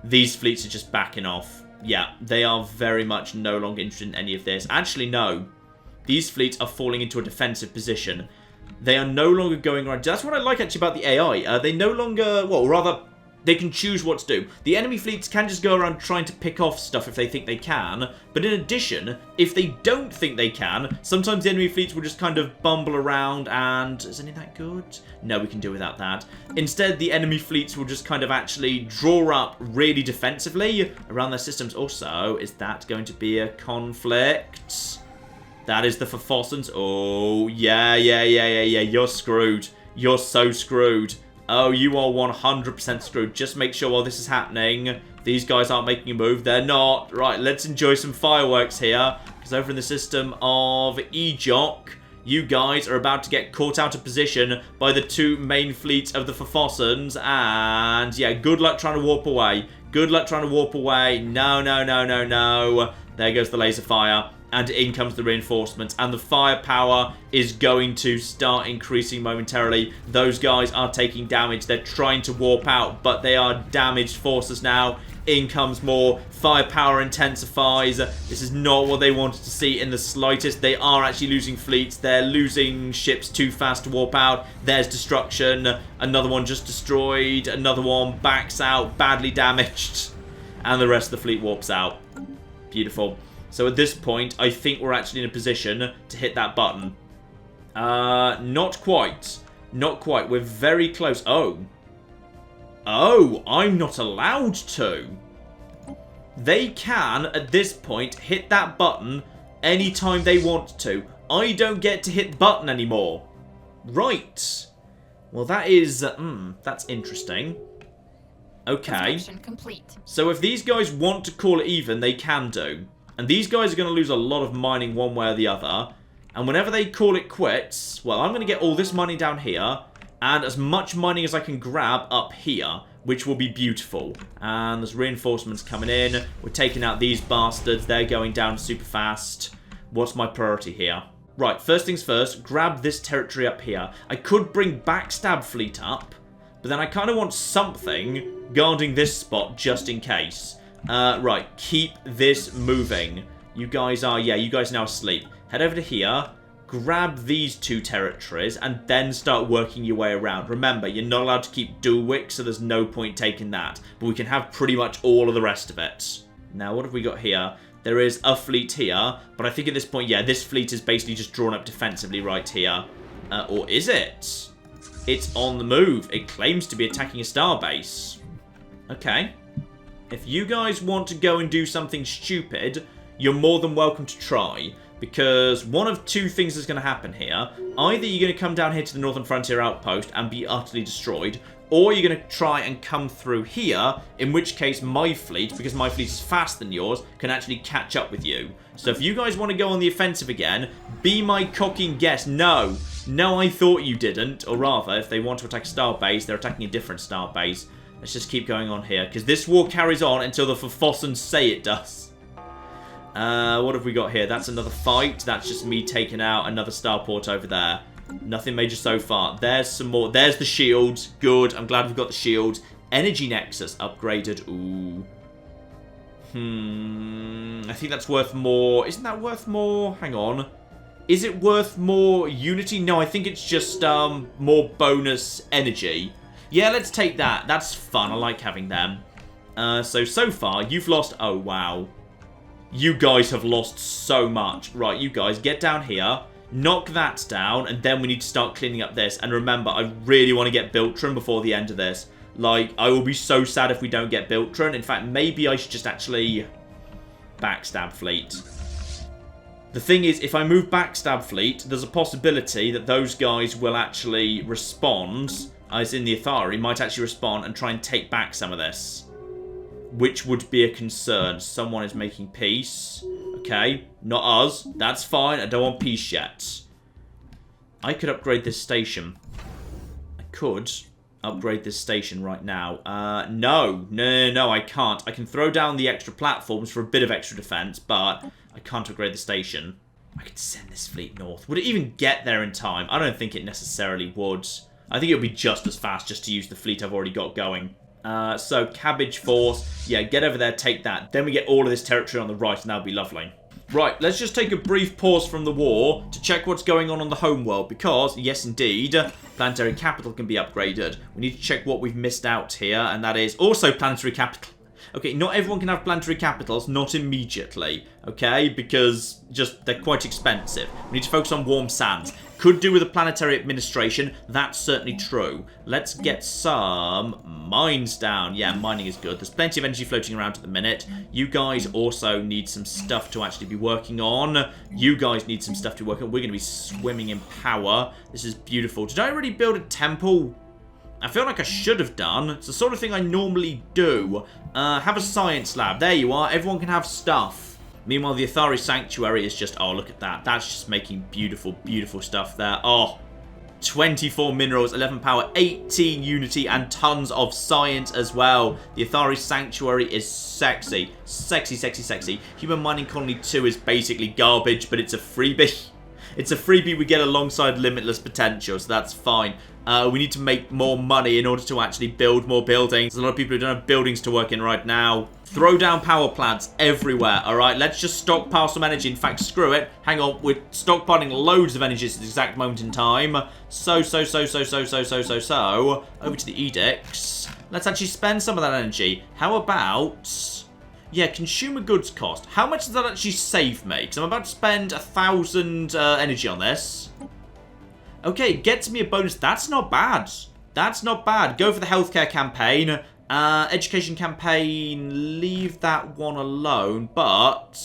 A: These fleets are just backing off. Yeah, they are very much no longer interested in any of this. Actually, no. These fleets are falling into a defensive position. They are no longer going around. That's what I like actually about the AI. They no longer, well, rather, they can choose what to do. The enemy fleets can just go around trying to pick off stuff if they think they can. But in addition, if they don't think they can, sometimes the enemy fleets will just kind of bumble around and... Is any of that good? No, we can do without that. Instead, the enemy fleets will just kind of actually draw up really defensively around their systems. Also, is that going to be a conflict? That is the Forfossans. Oh, yeah. You're screwed. You're so screwed. Oh, you are 100% screwed. Just make sure while this is happening, these guys aren't making a move. They're not. Right, let's enjoy some fireworks here. Because over in the system of Ejok, you guys are about to get caught out of position by the 2 main fleets of the Forfossans. And, yeah, good luck trying to warp away. Good luck trying to warp away. No, no, no, no, no. There goes the laser fire. And in comes the reinforcements. And the firepower is going to start increasing momentarily. Those guys are taking damage. They're trying to warp out, but they are damaged forces now. In comes more. Firepower intensifies. This is not what they wanted to see in the slightest. They are actually losing fleets. They're losing ships too fast to warp out. There's destruction. Another one just destroyed. Another one backs out. Badly damaged. And the rest of the fleet warps out. Beautiful. So at this point, I think we're actually in a position to hit that button. Not quite. Not quite. We're very close. Oh. Oh, I'm not allowed to. They can, at this point, hit that button anytime they want to. I don't get to hit the button anymore. Right. Well, that is... that's interesting. Okay.
B: Complete.
A: So if these guys want to call it even, they can do. And these guys are going to lose a lot of mining one way or the other. And whenever they call it quits, well, I'm going to get all this mining down here. And as much mining as I can grab up here, which will be beautiful. And there's reinforcements coming in. We're taking out these bastards. They're going down super fast. What's my priority here? Right, first things first, grab this territory up here. I could bring Backstab Fleet up, but then I kind of want something guarding this spot just in case. Right, keep this moving. You guys are, yeah, you guys are now asleep. Head over to here. Grab these 2 territories and then start working your way around. Remember, you're not allowed to keep Dulwick, so there's no point taking that. But we can have pretty much all of the rest of it. Now, what have we got here? There is a fleet here, but I think at this point, yeah, this fleet is basically just drawn up defensively right here. Or is it? It's on the move. It claims to be attacking a starbase. Okay. If you guys want to go and do something stupid, you're more than welcome to try. Because one of 2 things is going to happen here. Either you're going to come down here to the Northern Frontier Outpost and be utterly destroyed, or you're going to try and come through here, in which case my fleet, because my fleet is faster than yours, can actually catch up with you. So if you guys want to go on the offensive again, be my cocking guess. No. No, I thought you didn't. Or rather, if they want to attack a starbase, they're attacking a different starbase. Let's just keep going on here, because this war carries on until the Forfossans say it does. What have we got here? That's another fight. That's just me taking out another starport over there. Nothing major so far. There's some more. There's the shields. Good. I'm glad we've got the shields. Energy Nexus upgraded. Ooh. I think that's worth more. Isn't that worth more? Hang on. Is it worth more Unity? No, I think it's just more bonus energy. Yeah, let's take that. That's fun. I like having them. So far, you've lost... Oh, wow. You guys have lost so much. Right, you guys, get down here. Knock that down, and then we need to start cleaning up this. And remember, I really want to get Biltron before the end of this. Like, I will be so sad if we don't get Biltron. In fact, maybe I should just actually Backstab Fleet. The thing is, if I move Backstab Fleet, there's a possibility that those guys will actually respond, as in the Athari, might actually respond and try and take back some of this. Which would be a concern. Someone is making peace. Okay, not us. That's fine. I don't want peace yet. I could upgrade this station. I could upgrade this station right now. No, I can't. I can throw down the extra platforms for a bit of extra defense, but I can't upgrade the station. I could send this fleet north. Would it even get there in time? I don't think it necessarily would. I think it would be just as fast just to use the fleet I've already got going. So, Cabbage Force, yeah, get over there, take that. Then we get all of this territory on the right, and that'll be lovely. Right, let's just take a brief pause from the war to check what's going on the home world, because, yes indeed, planetary capital can be upgraded. We need to check what we've missed out here, and that is also planetary capital. Okay, not everyone can have planetary capitals, not immediately, okay, because just they're quite expensive. We need to focus on warm sands. Could do with a planetary administration, that's certainly true. Let's get some mines down. Yeah, mining is good. There's plenty of energy floating around at the minute. You guys also need some stuff to actually be working on. You guys need some stuff to work on. We're going to be swimming in power. This is beautiful. Did I already build a temple? I feel like I should have done. It's the sort of thing I normally do. Have a science lab. There you are. Everyone can have stuff. Meanwhile, the Athari Sanctuary is just... Oh, look at that. That's just making beautiful, beautiful stuff there. Oh, 24 minerals, 11 power, 18 unity, and tons of science as well. The Athari Sanctuary is sexy. Sexy, sexy, sexy. Human Mining Colony 2 is basically garbage, but it's a freebie. It's a freebie we get alongside Limitless Potential, so that's fine. We need to make more money in order to actually build more buildings. There's a lot of people who don't have buildings to work in right now. Throw down power plants everywhere, alright? Let's just stockpile some energy. In fact, screw it. Hang on, we're stockpiling loads of energy at this exact moment in time. So. Over to the edicts. Let's actually spend some of that energy. How about... Yeah, consumer goods cost. How much does that actually save me? Because I'm about to spend 1,000 energy on this. Okay, it gets me a bonus. That's not bad. That's not bad. Go for the healthcare campaign. Education campaign, leave that one alone. But,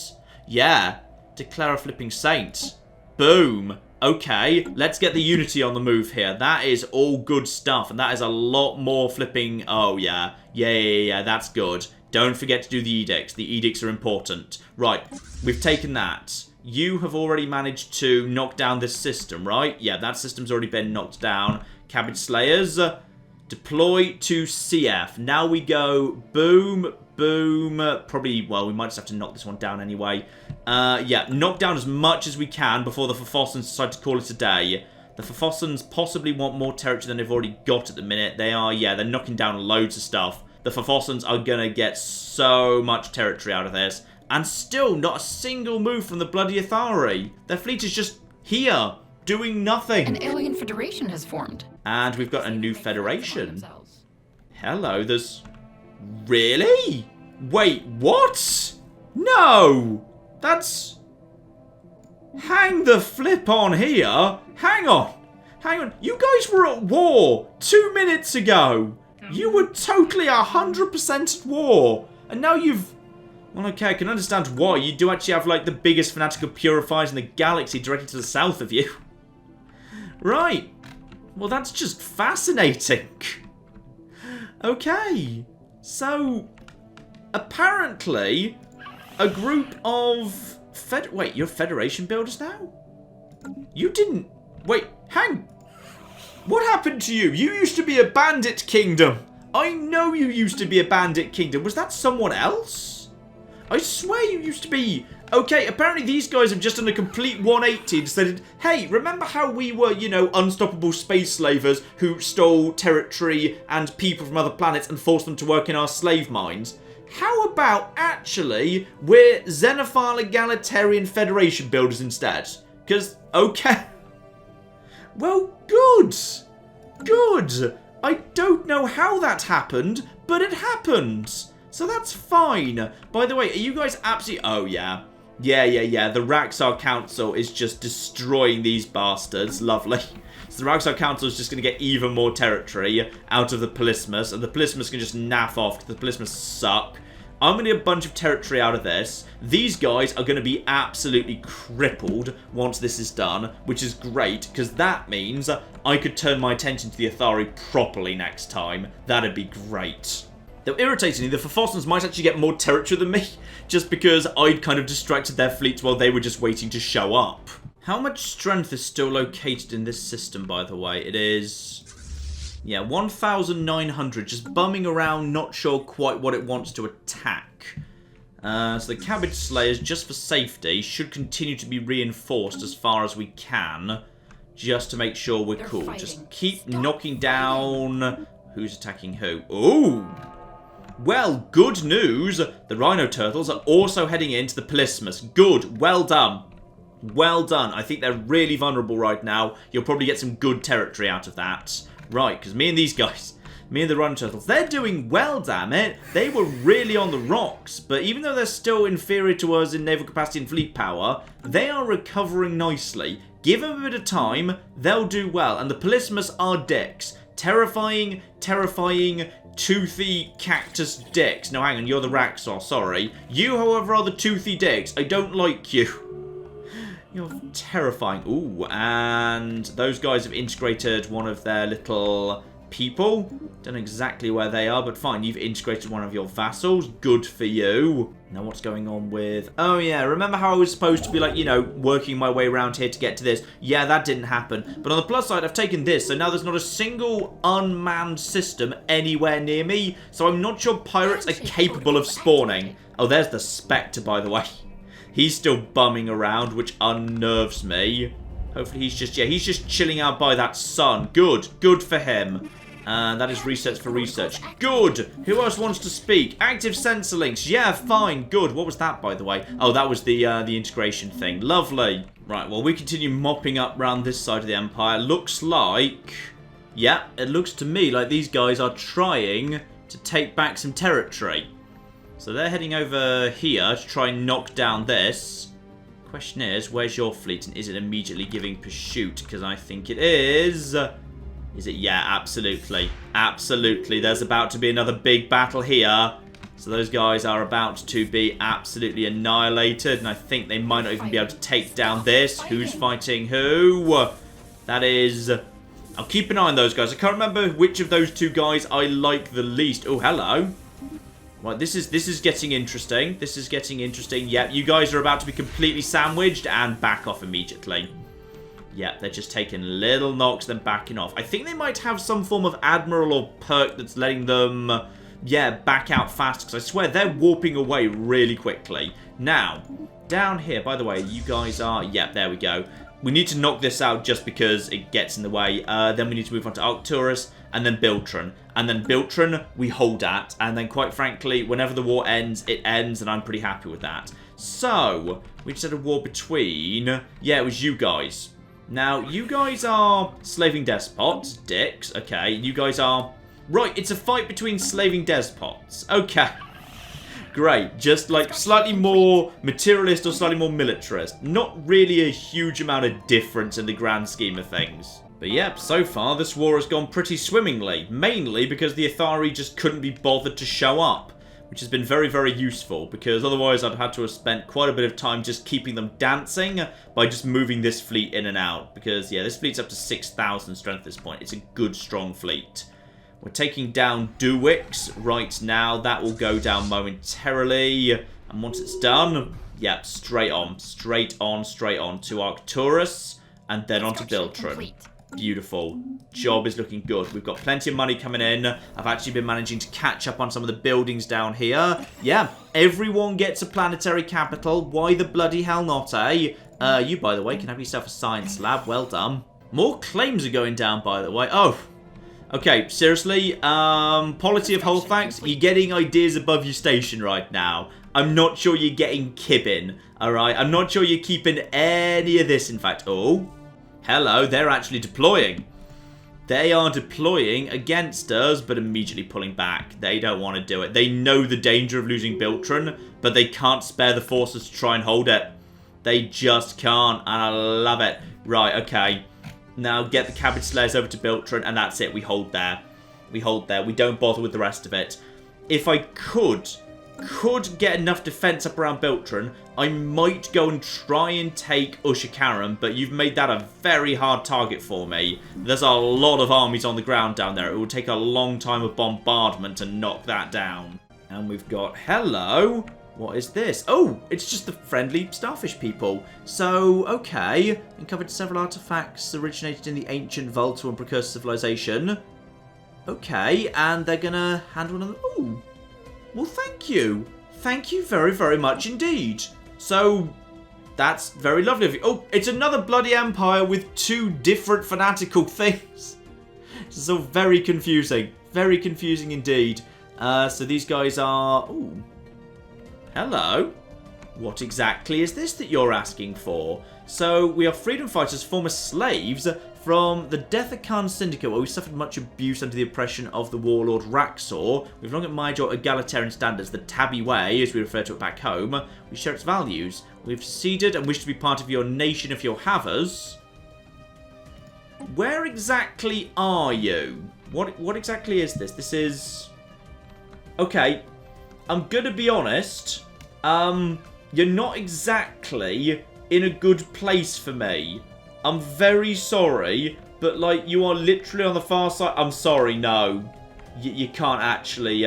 A: yeah, declare a flipping saint. Boom. Okay, let's get the unity on the move here. That is all good stuff. And that is a lot more flipping... Oh, yeah. Yeah, that's good. Don't forget to do the edicts. The edicts are important. Right, we've taken that. You have already managed to knock down this system, right? Yeah, that system's already been knocked down. Cabbage Slayers, deploy to CF. Now we go boom, boom. Probably, well, we might just have to knock this one down anyway. Yeah, knock down as much as we can before the Forfossans decide to call it a day. The Forfossans possibly want more territory than they've already got at the minute. They are, yeah, they're knocking down loads of stuff. The Forfossans are going to get so much territory out of this. And still not a single move from the bloody Athari. Their fleet is just here, doing nothing.
B: An alien federation has formed.
A: And we've got a new federation. Hello, there's... Really? Wait, what? No! That's... Hang the flip on here. Hang on. Hang on. You guys were at war 2 minutes ago. You were totally 100% at war. And now you've... Well, okay, I can understand why. You do actually have, like, the biggest fanatical purifiers in the galaxy directly to the south of you. Right. Well, that's just fascinating. Okay. So, apparently, a group of... Wait, you're Federation builders now? You didn't... Wait, hang... What happened to you? You used to be a bandit kingdom. I know you used to be a bandit kingdom. Was that someone else? I swear you used to be... Okay, apparently these guys have just done a complete 180 and decided, hey, remember how we were, you know, unstoppable space slavers who stole territory and people from other planets and forced them to work in our slave mines? How about, actually, we're Xenophile Egalitarian Federation builders instead? Because, okay... Well, good. Good. I don't know how that happened, but it happened. So that's fine. By the way, are you guys absolutely... Oh, yeah. Yeah. The Raxar Council is just destroying these bastards. Lovely. So the Raxar Council is just going to get even more territory out of the Polismus, and the Polismus can just naff off because the Polismus suck. I'm going to get a bunch of territory out of this. These guys are going to be absolutely crippled once this is done, which is great, because that means I could turn my attention to the Athari properly next time. That'd be great. Though irritatingly, the Forfossans might actually get more territory than me, just because I'd kind of distracted their fleets while they were just waiting to show up. How much strength is still located in this system, by the way? It is... Yeah, 1,900, just bumming around, not sure quite what it wants to attack. So the Cabbage Slayers, just for safety, should continue to be reinforced as far as we can, just to make sure we're cool. Just keep knocking down... Who's attacking who? Ooh! Well, good news! The Rhino Turtles are also heading into the Polismus. Good, well done. Well done. I think they're really vulnerable right now. You'll probably get some good territory out of that. Right, because me and these guys, me and the Rhino Turtles, they're doing well, damn it. They were really on the rocks, but even though they're still inferior to us in naval capacity and fleet power, they are recovering nicely. Give them a bit of time, they'll do well. And the Polismus are dicks. Terrifying, toothy cactus dicks. No, hang on, you're the Raxar, sorry. You, however, are the toothy dicks. I don't like you. You're terrifying. Ooh, and those guys have integrated one of their little people. Don't know exactly where they are, but fine. You've integrated one of your vassals. Good for you. Now what's going on with... Oh, yeah. Remember how I was supposed to be, like, you know, working my way around here to get to this? Yeah, that didn't happen. But on the plus side, I've taken this. So now there's not a single unmanned system anywhere near me. So I'm not sure pirates are capable of spawning. Oh, there's the Spectre, by the way. He's still bumming around, which unnerves me. Hopefully he's just... Yeah, he's just chilling out by that sun. Good. Good for him. And that is research for research. Good! Who else wants to speak? Active sensor links. Yeah, fine. Good. What was that, by the way? Oh, that was the integration thing. Lovely. Right, well, we continue mopping up around this side of the Empire. Looks like... Yeah, it looks to me like these guys are trying to take back some territory. So they're heading over here to try and knock down this. Question is, where's your fleet? And is it immediately giving pursuit? Because I think it is... Is it? Yeah, absolutely. Absolutely. There's about to be another big battle here. So those guys are about to be absolutely annihilated. And I think they might not even be able to take down this. Who's fighting who? That is... I'll keep an eye on those guys. I can't remember which of those two guys I like the least. Oh, hello. Right, this is getting interesting. This is getting interesting. Yep, you guys are about to be completely sandwiched and back off immediately. Yeah, they're just taking little knocks, then backing off. I think they might have some form of admiral or perk that's letting them, yeah, back out fast. Because I swear, they're warping away really quickly. Now, down here, by the way, you guys are... Yeah, there we go. We need to knock this out just because it gets in the way. Then we need to move on to Arcturus, and then Biltron. And then Biltron, we hold at. And then, quite frankly, whenever the war ends, it ends, and I'm pretty happy with that. So, we just had a war between... Yeah, it was you guys. Now, you guys are slaving despots, dicks, okay. You guys are... Right, it's a fight between slaving despots. Okay. Great. Just, like, slightly more materialist or slightly more militarist. Not really a huge amount of difference in the grand scheme of things. But yep, so far this war has gone pretty swimmingly. Mainly because the Athari just couldn't be bothered to show up. Which has been very, very useful, because otherwise I'd had to have spent quite a bit of time just keeping them dancing by just moving this fleet in and out. Because, yeah, this fleet's up to 6,000 strength at this point. It's a good, strong fleet. We're taking down Duwix right now. That will go down momentarily. And once it's done, yep, straight on to Arcturus, and then on to Biltron. Beautiful. Job is looking good. We've got plenty of money coming in. I've actually been managing to catch up on some of the buildings down here. Yeah, everyone gets a planetary capital. Why the bloody hell not, eh? You, by the way, can have yourself a science lab. Well done. More claims are going down, by the way. Oh. Okay, seriously. Polity of Holfax, you're getting ideas above your station right now. I'm not sure you're getting kibbing, alright? I'm not sure you're keeping any of this, in fact. Oh. Hello, they're actually deploying. They are deploying against us, but immediately pulling back. They don't want to do it. They know the danger of losing Biltron, but they can't spare the forces to try and hold it. They just can't, and I love it. Right, okay. Now get the cabbage slayers over to Biltron, and that's it. We hold there. We hold there. We don't bother with the rest of it. If I could get enough defense up around Biltron, I might go and try and take Ushakaram, but you've made that a very hard target for me. There's a lot of armies on the ground down there. It will take a long time of bombardment to knock that down. And we've got... Hello? What is this? Oh, it's just the friendly starfish people. So, okay. Uncovered several artifacts originated in the ancient Volta and precursor civilization. Okay, and they're gonna hand one of them... Oh, well, thank you. Thank you very, very much indeed. So, that's very lovely of you. Oh, it's another bloody empire with two different fanatical things. This is all very confusing. Very confusing indeed. So these guys are... Ooh. Hello. What exactly is this that you're asking for? So, we are freedom fighters, former slaves from the Dethakan Syndicate, where we suffered much abuse under the oppression of the warlord Raxor. We've long admired your egalitarian standards, the Tabby way, as we refer to it back home. We share its values. We've ceded and wish to be part of your nation if you'll have us. Where exactly are you? What exactly is this? This is... Okay, I'm gonna be honest. You're not exactly in a good place for me. I'm very sorry, but, like, you are literally on the far side. I'm sorry, no. You can't actually,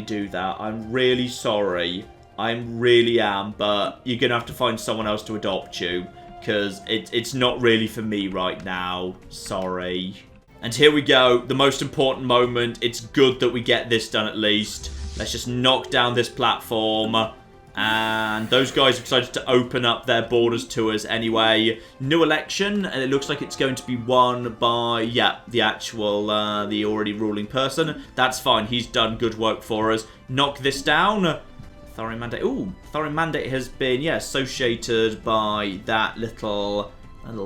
A: do that. I'm really sorry. I really am, but you're going to have to find someone else to adopt you, because it's not really for me right now. Sorry. And here we go, the most important moment. It's good that we get this done at least. Let's just knock down this platform. And those guys have decided to open up their borders to us anyway. New election, and it looks like it's going to be won by, yeah, the actual, the already ruling person. That's fine, he's done good work for us. Knock this down. Thorium Mandate. Ooh, Thorium Mandate has been, yeah, associated by that little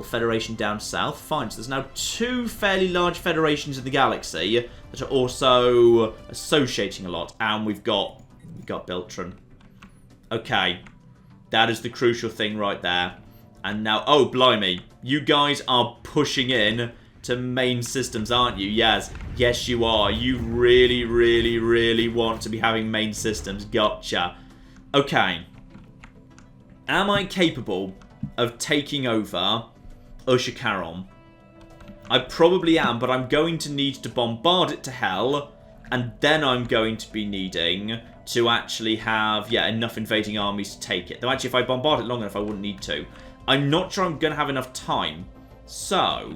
A: federation down south. Fine, so there's now 2 fairly large federations in the galaxy that are also associating a lot. And we've got Beltran. Okay, that is the crucial thing right there. And now, oh, blimey, you guys are pushing in to main systems, aren't you? Yes, yes you are. You really, really, really want to be having main systems. Gotcha. Okay. Am I capable of taking over Ushakaron? I probably am, but I'm going to need to bombard it to hell, and then I'm going to be needing to actually have, yeah, enough invading armies to take it. Though actually, if I bombard it long enough, I wouldn't need to. I'm not sure I'm going to have enough time. So,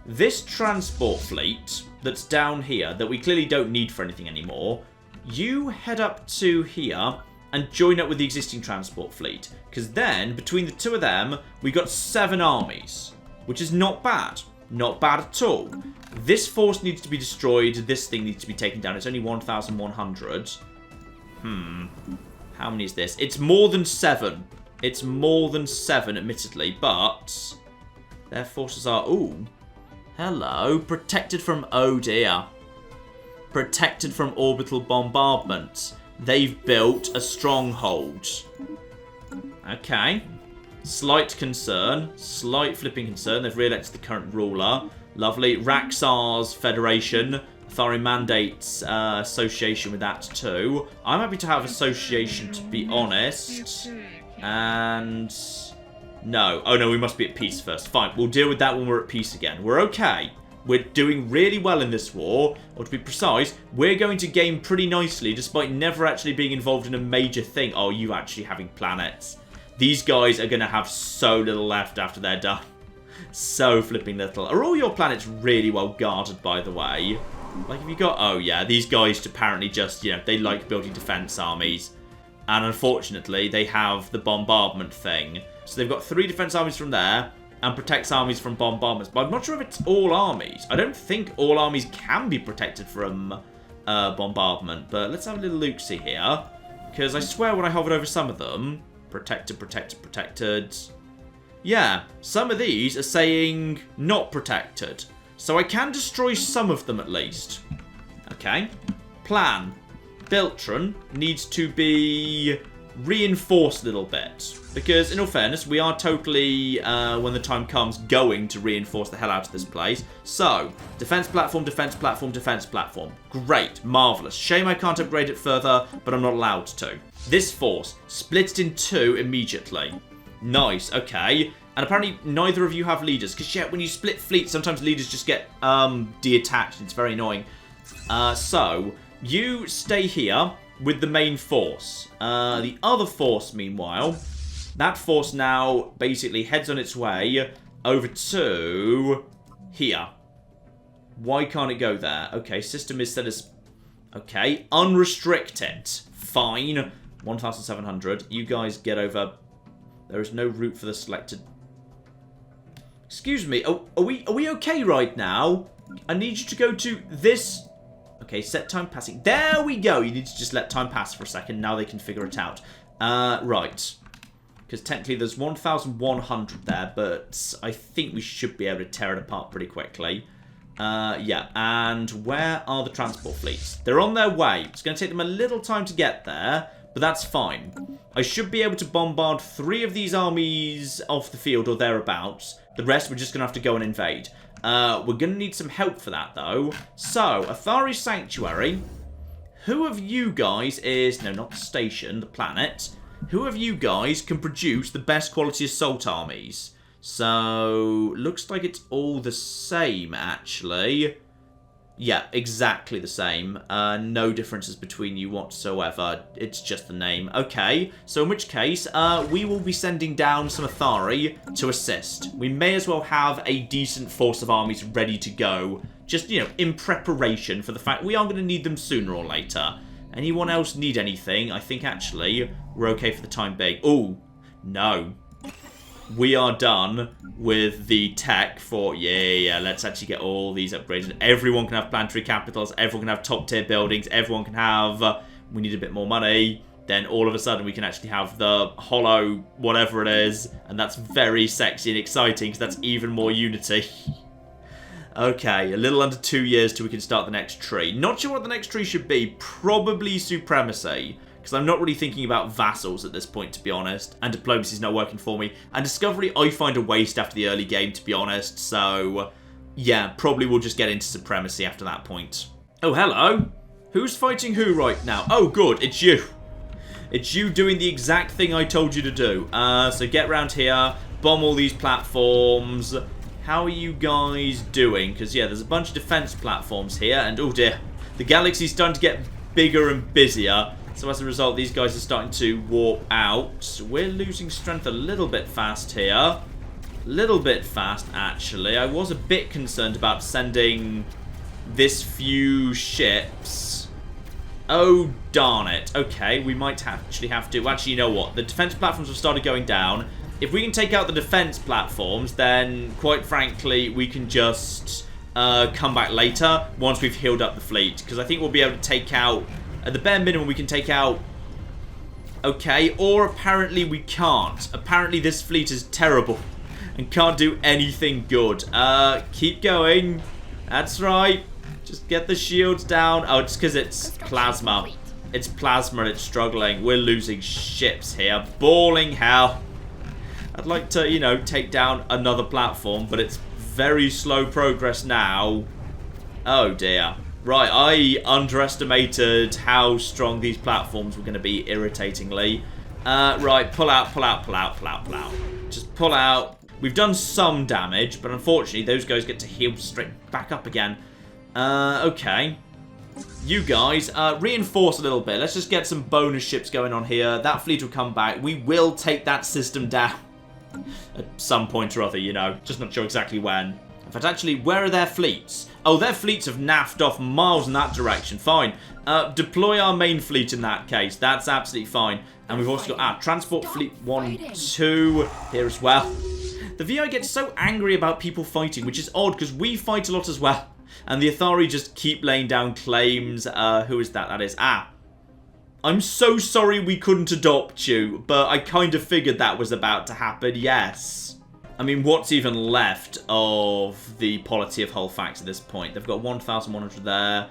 A: this transport fleet that's down here, that we clearly don't need for anything anymore, you head up to here and join up with the existing transport fleet. Because then, between the 2 of them, we got 7 armies, which is not bad. Not bad at all. This force needs to be destroyed. This thing needs to be taken down. It's only 1,100. How many is this? It's more than 7. It's more than 7, admittedly, but their forces are... Ooh. Hello. Protected from... Oh, dear. Protected from orbital bombardment. They've built a stronghold. Okay. Slight concern. Slight flipping concern. They've re-elected the current ruler. Lovely. Raxar's Federation. Thorium Mandate's association with that too. I'm happy to have association, to be honest. And... No. Oh no, we must be at peace first. Fine. We'll deal with that when we're at peace again. We're okay. We're doing really well in this war. Or to be precise, we're going to gain pretty nicely despite never actually being involved in a major thing. Oh, you actually having planets. These guys are going to have so little left after they're done. So flipping little. Are all your planets really well guarded, by the way? Like, have you got... Oh, yeah. These guys apparently just, you know, they like building defense armies. And unfortunately, they have the bombardment thing. So they've got 3 defense armies from there and protects armies from bombardments. But I'm not sure if it's all armies. I don't think all armies can be protected from bombardment. But let's have a little look-see here. Because I swear when I hovered over some of them... Protected, protected, protected. Yeah, some of these are saying not protected. So I can destroy some of them at least. Okay. Plan. Beltran needs to be reinforced a little bit. Because, in all fairness, we are totally, when the time comes, going to reinforce the hell out of this place. So, defense platform, defense platform, defense platform. Great. Marvellous. Shame I can't upgrade it further, but I'm not allowed to. This force, split in 2 immediately. Nice, okay. And apparently neither of you have leaders. Because, yeah, when you split fleets, sometimes leaders just get detached. It's very annoying. So, you stay here with the main force. The other force, meanwhile, that force now basically heads on its way over to here. Why can't it go there? Okay, system is set as... Okay, unrestrict it. Fine. 1,700. You guys get over... There is no route for the selected... Excuse me. Are we okay right now? I need you to go to this... Okay, set time passing. There we go. You need to just let time pass for a second. Now they can figure it out. Right. Because technically there's 1,100 there, but I think we should be able to tear it apart pretty quickly. Yeah, and where are the transport fleets? They're on their way. It's going to take them a little time to get there, but that's fine. I should be able to bombard 3 of these armies off the field or thereabouts. The rest we're just going to have to go and invade. We're going to need some help for that, though. So, Athari Sanctuary. Who of you guys is... No, not the station, the planet. Who of you guys can produce the best quality assault armies? So, looks like it's all the same, actually. Yeah, exactly the same. No differences between you whatsoever. It's just the name. Okay, so in which case, we will be sending down some Athari to assist. We may as well have a decent force of armies ready to go. Just, you know, in preparation for the fact we are going to need them sooner or later. Anyone else need anything? I think, actually, we're okay for the time being. Oh, no. We are done with the tech for... Yeah, let's actually get all these upgrades. Everyone can have planetary capitals. Everyone can have top-tier buildings. Everyone can have... we need a bit more money. Then all of a sudden we can actually have the hollow whatever it is. And that's very sexy and exciting because that's even more unity. Okay, a little under 2 years till we can start the next tree. Not sure what the next tree should be. Probably supremacy. Because I'm not really thinking about vassals at this point, to be honest. And diplomacy's not working for me. And discovery, I find a waste after the early game, to be honest. So, yeah, probably we'll just get into supremacy after that point. Oh, hello. Who's fighting who right now? Oh, good. It's you. It's you doing the exact thing I told you to do. So get round here. Bomb all these platforms. How are you guys doing? Because, yeah, there's a bunch of defense platforms here. And, oh, dear. The galaxy's starting to get bigger and busier. So as a result, these guys are starting to warp out. We're losing strength a little bit fast here. A little bit fast, actually. I was a bit concerned about sending this few ships. Oh, darn it. Okay, we might actually have to... Actually, you know what? The defense platforms have started going down. If we can take out the defense platforms, then, quite frankly, we can just come back later once we've healed up the fleet. Because I think we'll be able to take out... At the bare minimum, we can take out... Okay, or apparently we can't. Apparently this fleet is terrible and can't do anything good. Keep going. That's right. Just get the shields down. Oh, it's because it's plasma. It's plasma and it's struggling. We're losing ships here. Balling hell. I'd like to, you know, take down another platform, but it's very slow progress now. Oh, dear. Right, I underestimated how strong these platforms were going to be, irritatingly. Right, pull out, pull out, pull out, pull out, pull out. Just pull out. We've done some damage, but unfortunately, those guys get to heal straight back up again. Okay. You guys, reinforce a little bit. Let's just get some bonus ships going on here. That fleet will come back. We will take that system down at some point or other, you know. Just not sure exactly when. In fact, actually, where are their fleets? Oh, their fleets have naffed off miles in that direction. Fine. Deploy our main fleet in that case. That's absolutely fine. And we've also got transport fleet 1, 2 here as well. The VI gets so angry about people fighting, which is odd because we fight a lot as well. And the Athari just keep laying down claims. Who is that? That is... I'm so sorry we couldn't adopt you, but I kind of figured that was about to happen, yes. I mean, what's even left of the polity of Hullfax at this point? They've got 1,100 there,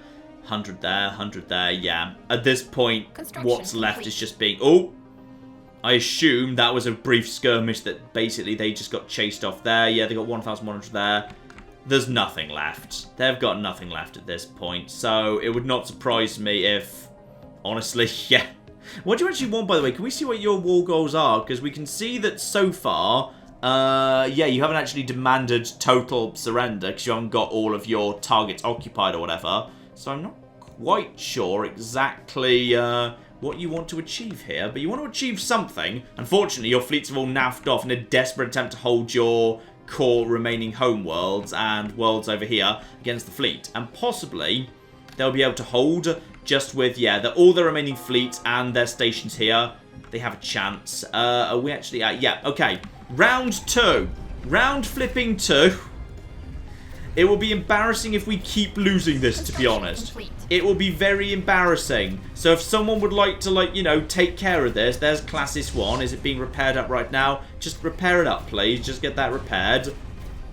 A: 100 there, 100 there, yeah. At this point, what's left is just being... Oh! I assume that was a brief skirmish that basically they just got chased off there. Yeah, they got 1,100 there. There's nothing left. They've got nothing left at this point. So, it would not surprise me if... Honestly, yeah. What do you actually want, by the way? Can we see what your war goals are? Because we can see that so far... yeah, you haven't actually demanded total surrender because you haven't got all of your targets occupied or whatever. So I'm not quite sure exactly what you want to achieve here, but you want to achieve something. Unfortunately, your fleets have all naffed off in a desperate attempt to hold your core remaining home worlds and worlds over here against the fleet. And possibly they'll be able to hold just with, yeah, all the remaining fleets and their stations here. They have a chance. Are we actually... yeah, okay. Round 2. Round flipping 2. It will be embarrassing if we keep losing this, to be honest. It will be very embarrassing. So if someone would like to, like, you know, take care of this, there's Classis 1. Is it being repaired up right now? Just repair it up, please. Just get that repaired.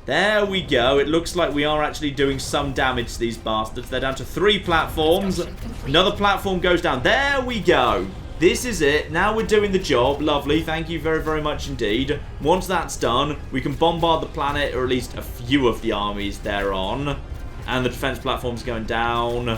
A: There we go. It looks like we are actually doing some damage to these bastards. They're down to 3 platforms. Another platform goes down. There we go. This is it. Now we're doing the job. Lovely. Thank you very, very much indeed. Once that's done, we can bombard the planet, or at least a few of the armies thereon. And the defense platform's going down.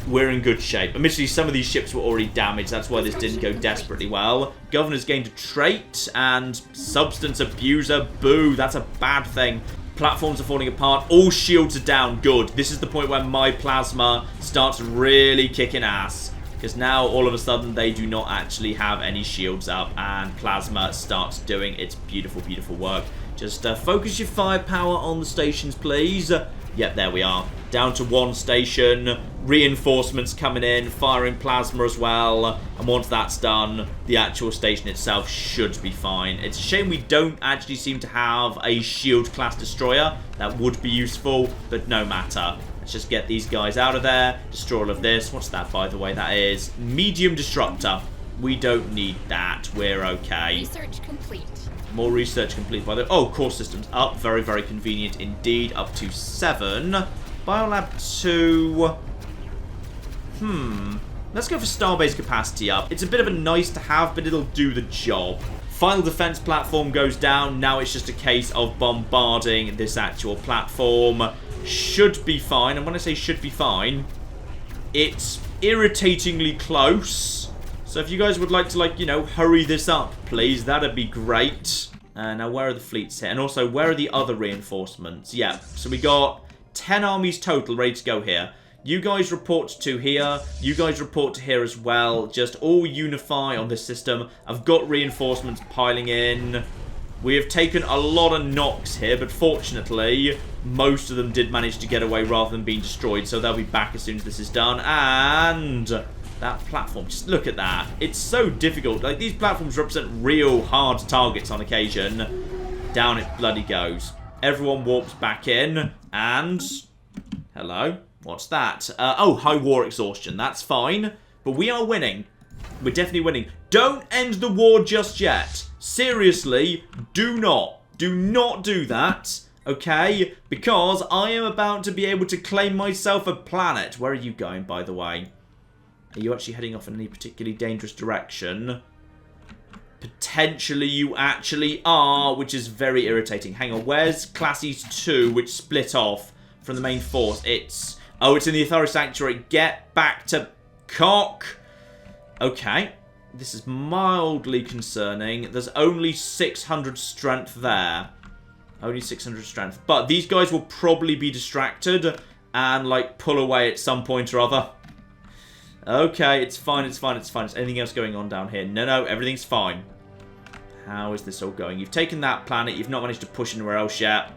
A: we're in good shape. Admittedly, some of these ships were already damaged. That's why this didn't go desperately well. Governor's gained a trait, and substance abuser. Boo, that's a bad thing. Platforms are falling apart. All shields are down. Good. This is the point where my plasma starts really kicking ass. Because now, all of a sudden, they do not actually have any shields up. And plasma starts doing its beautiful, beautiful work. Just focus your firepower on the stations, please. Yep, there we are. Down to one station. Reinforcements coming in. Firing plasma as well. And once that's done, the actual station itself should be fine. It's a shame we don't actually seem to have a shield-class destroyer. That would be useful, but no matter. Let's just get these guys out of there. Destroy all of this. What's that, by the way? That is medium disruptor. We don't need that. We're okay.
B: Research complete.
A: More research complete by the... Oh, core systems up. Very, very convenient indeed. Up to 7. Biolab 2. Let's go for starbase capacity up. It's a bit of a nice to have, but it'll do the job. Final defense platform goes down. Now it's just a case of bombarding this actual platform. Should be fine. And when I say should be fine, it's irritatingly close. So if you guys would like to, like, you know, hurry this up, please, that'd be great. Now, where are the fleets here? And also, where are the other reinforcements? Yeah, so we got 10 armies total ready to go here. You guys report to here. You guys report to here as well. Just all unify on this system. I've got reinforcements piling in. We have taken a lot of knocks here, but fortunately, most of them did manage to get away rather than being destroyed. So they'll be back as soon as this is done. And that platform, just look at that. It's so difficult. Like, these platforms represent real hard targets on occasion. Down it bloody goes. Everyone warps back in. And hello. What's that? Oh, high war exhaustion. That's fine. But we are winning. We're definitely winning. Don't end the war just yet. Seriously, do not. Do not do that. Okay? Because I am about to be able to claim myself a planet. Where are you going, by the way? Are you actually heading off in any particularly dangerous direction? Potentially you actually are, which is very irritating. Hang on, where's Classes 2, which split off from the main force? It's... Oh, it's in the Authority Sanctuary. Get back to cock. Okay. This is mildly concerning. There's only 600 strength there. Only 600 strength. But these guys will probably be distracted and, like, pull away at some point or other. Okay, it's fine, it's fine, it's fine. Is anything else going on down here? No, no, everything's fine. How is this all going? You've taken that planet. You've not managed to push anywhere else yet.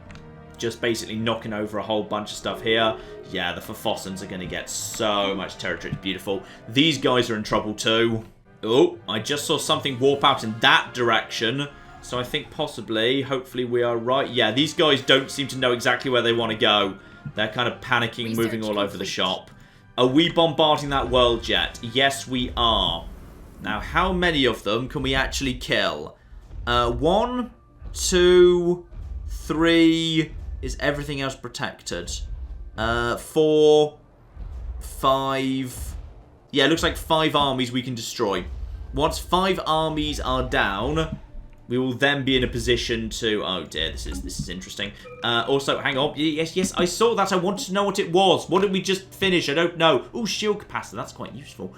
A: Just basically knocking over a whole bunch of stuff here. Yeah, the Forfossans are going to get so much territory. It's beautiful. These guys are in trouble too. Oh, I just saw something warp out in that direction. So I think possibly, hopefully we are right. Yeah, these guys don't seem to know exactly where they want to go. They're kind of panicking, moving all over the shop. Are we bombarding that world yet? Yes, we are. Now, how many of them can we actually kill? 1, 2, 3... Is everything else protected? 4, 5... Yeah, it looks like 5 armies we can destroy. Once 5 armies are down, we will then be in a position to... Oh dear, this is interesting. Also, hang on. Yes, I saw that. I wanted to know what it was. What did we just finish? I don't know. Oh, shield capacitor. That's quite useful.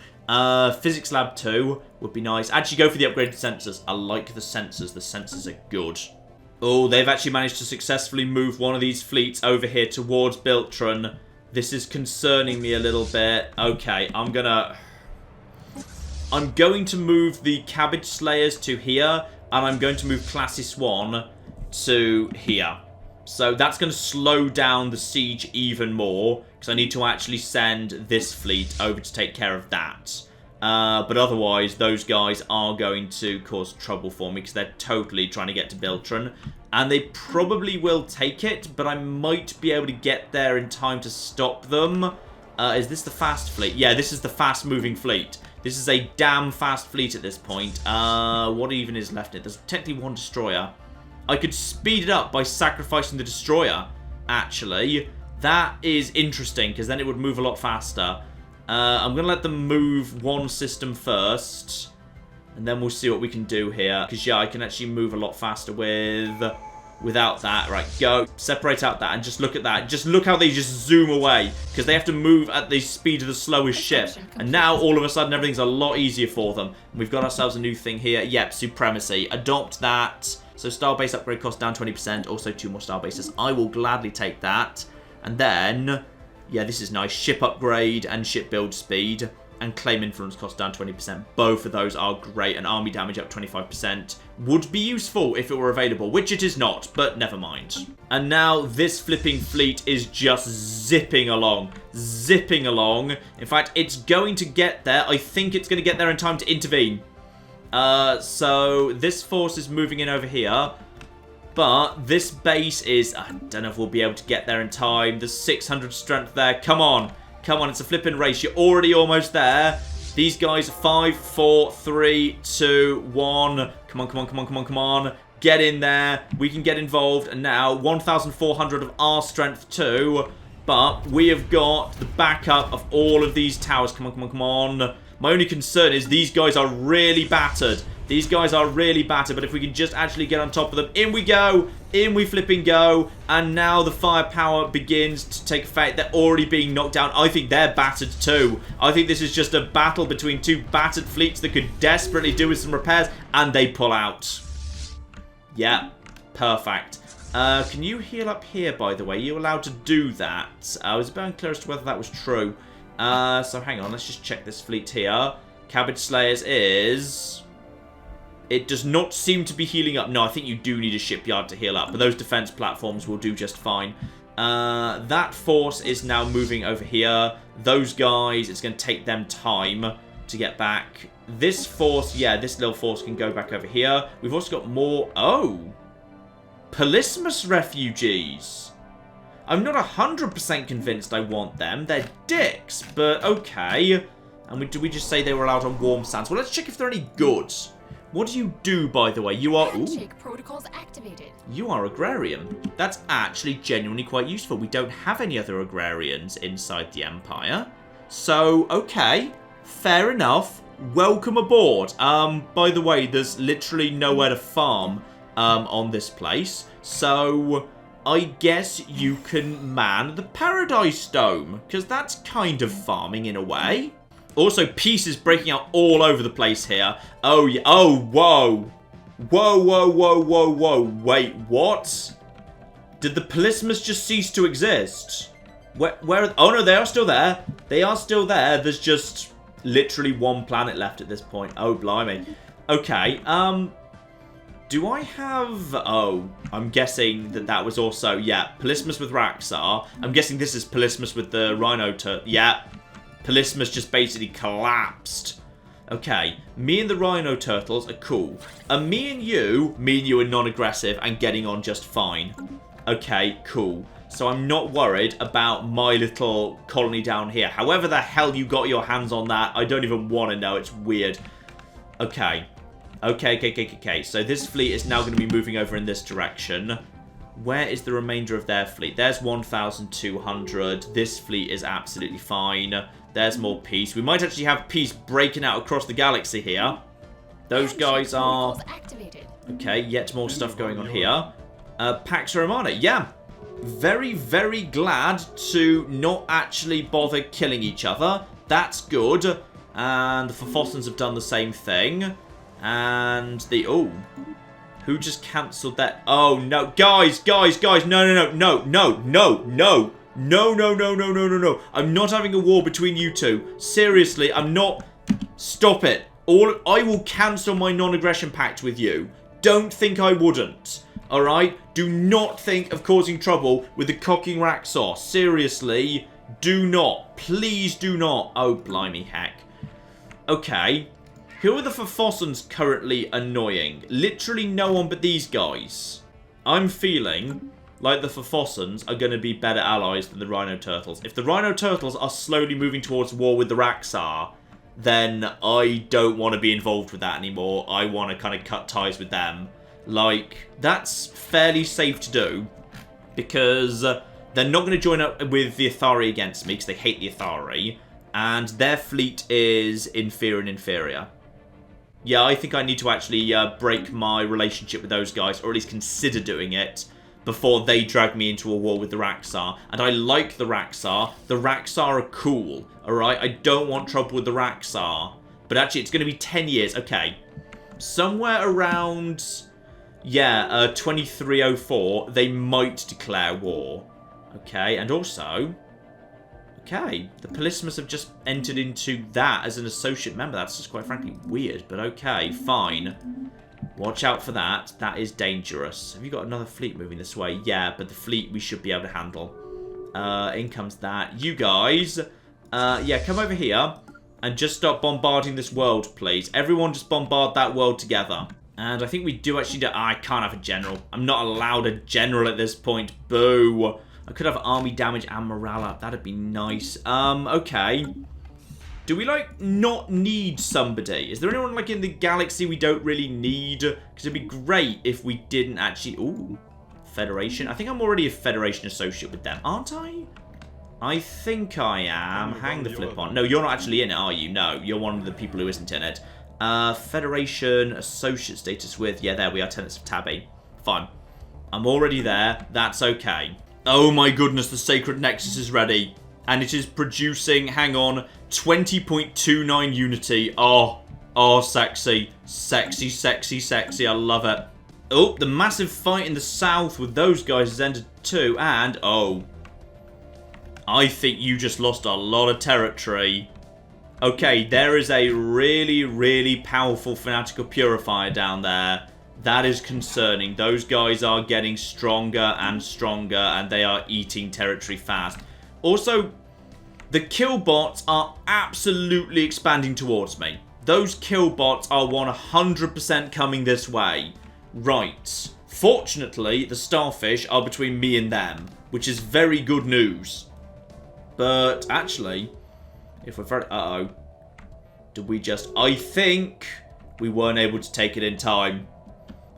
A: Physics Lab 2 would be nice. Actually, go for the upgraded sensors. I like the sensors. The sensors are good. Oh, they've actually managed to successfully move one of these fleets over here towards Biltron. This is concerning me a little bit. Okay, I'm going to move the Cabbage Slayers to here, and I'm going to move Classis 1 to here. So that's going to slow down the siege even more, because I need to actually send this fleet over to take care of that. But otherwise, those guys are going to cause trouble for me because they're totally trying to get to Biltron. And they probably will take it, but I might be able to get there in time to stop them. Is this the fast fleet? Yeah, this is the fast-moving fleet. This is a damn fast fleet at this point. What even is left in it? There's technically 1 destroyer. I could speed it up by sacrificing the destroyer, actually. That is interesting, because then it would move a lot faster. I'm going to let them move 1 system first. And then we'll see what we can do here. Because, yeah, I can actually move a lot faster with without that. Right, go. Separate out that and just look at that. Just look how they just zoom away. Because they have to move at the speed of the slowest ship. And now, all of a sudden, everything's a lot easier for them. We've got ourselves a new thing here. Yep, supremacy. Adopt that. So starbase upgrade cost down 20%. Also 2 more starbases. I will gladly take that. And then, yeah, this is nice. Ship upgrade and ship build speed. And claim influence cost down 20%. Both of those are great. And army damage up 25%. Would be useful if it were available, which it is not, but never mind. And now this flipping fleet is just zipping along. Zipping along. In fact, it's going to get there. I think it's going to get there in time to intervene. So this force is moving in over here. But this base is... I don't know if we'll be able to get there in time. There's 600 strength there. Come on. Come on, it's a flipping race. You're already almost there. These guys, 5, 4, 3, 2, 1. Come on, come on, come on, come on, come on. Get in there. We can get involved. And now, 1,400 of our strength too. But we have got the backup of all of these towers. Come on, come on, come on. My only concern is these guys are really battered. These guys are really battered, but if we can just actually get on top of them. In we go. In we flipping go. And now the firepower begins to take effect. They're already being knocked down. I think they're battered too. I think this is just a battle between two battered fleets that could desperately do with some repairs. And they pull out. Yeah, perfect. Can you heal up here, by the way? Are you allowed to do that? I was a bit unclear as to whether that was true. So hang on, let's just check this fleet here. Cabbage Slayers is... It does not seem to be healing up. No, I think you do need a shipyard to heal up. But those defense platforms will do just fine. That force is now moving over here. Those guys, it's going to take them time to get back. This force, yeah, this little force can go back over here. We've also got more... Oh! Polismus refugees. I'm not 100% convinced I want them. They're dicks, but okay. And do we just say they were allowed on warm sands? Well, let's check if they're any good. What do you do, by the way? You are... Ooh,
B: protocols activated.
A: you are agrarian. That's actually genuinely quite useful. We don't have any other agrarians inside the Empire. So, okay. Fair enough. Welcome aboard. By the way, there's literally nowhere to farm on this place. So, I guess you can man the Paradise Dome. Because that's kind of farming in a way. Also, peace is breaking out all over the place here. Oh, yeah. Oh, whoa. Whoa, whoa, whoa, whoa, whoa. Wait, what? Did the Polismus just cease to exist? Where? Oh, no, they are still there. They are still there. There's just literally one planet left at this point. Oh, blimey. Okay, do I have... Oh, I'm guessing that was also... Yeah, Polismus with Raxar. I'm guessing this is Polismus with the Rhino Yeah. Polismus just basically collapsed. Okay, me and the Rhino Turtles are cool. Me and you are non-aggressive and getting on just fine. Okay, cool. So I'm not worried about my little colony down here. However the hell you got your hands on that, I don't even want to know. It's weird. Okay. Okay. So this fleet is now going to be moving over in this direction. Where is the remainder of their fleet? There's 1,200. This fleet is absolutely fine. There's more peace. We might actually have peace breaking out across the galaxy here. Those guys are... Okay, yet more stuff going on here. Pax Romana, yeah. Very, very glad to not actually bother killing each other. That's good. And the Forfossans have done the same thing. And the... Oh... Who just cancelled that? Oh, no. Guys. No. I'm not having a war between you two. Seriously, I'm not... Stop it. I will cancel my non-aggression pact with you. Don't think I wouldn't. Alright? Do not think of causing trouble with the cocking Raxor. Seriously, do not. Please do not. Oh, blimey heck. Okay. Who are the Forfossans currently annoying? Literally no one but these guys. I'm feeling like the Forfossans are going to be better allies than the Rhino Turtles. If the Rhino Turtles are slowly moving towards war with the Raxar, then I don't want to be involved with that anymore. I want to kind of cut ties with them. Like, that's fairly safe to do, because they're not going to join up with the Athari against me, because they hate the Athari, and their fleet is inferior. Yeah, I think I need to actually break my relationship with those guys, or at least consider doing it. before they drag me into a war with the Raxar. And I like the Raxar. The Raxar are cool, alright? I don't want trouble with the Raxar. But actually, it's going to be 10 years. Okay. Somewhere around, yeah, 2304, they might declare war. Okay, and also, okay, the Polysimus have just entered into that as an associate member. That's just quite frankly weird, but okay, fine. Watch out for that. That is dangerous. Have you got another fleet moving this way? Yeah, but the fleet we should be able to handle. In comes that. You guys, yeah, come over here and just start bombarding this world, please. Everyone just bombard that world together. And I think we do actually do... I can't have a general. I'm not allowed a general at this point. Boo. I could have army damage and morale up. That'd be nice. Okay. Do we, like, not need somebody? Is there anyone, like, in the galaxy we don't really need? Because it'd be great if we didn't actually... Ooh. Federation. I think I'm already a Federation associate with them, aren't I? I think I am. Hang the flip on. No, you're not actually in it, are you? No, you're one of the people who isn't in it. Federation associate status with... Yeah, there we are. Tenants of Tabby. Fine. I'm already there. That's okay. Oh my goodness, the Sacred Nexus is ready. And it is producing, hang on, 20.29 unity. Oh, sexy. Sexy, sexy, sexy. I love it. Oh, the massive fight in the south with those guys has ended too. And, oh, I think you just lost a lot of territory. Okay, there is a really, really powerful Fanatical Purifier down there. That is concerning. Those guys are getting stronger and stronger, and they are eating territory fast. Also, the kill bots are absolutely expanding towards me. Those kill bots are 100% coming this way. Right. Fortunately, the starfish are between me and them, which is very good news. But actually, if we're very... Uh-oh. Did we just... I think we weren't able to take it in time.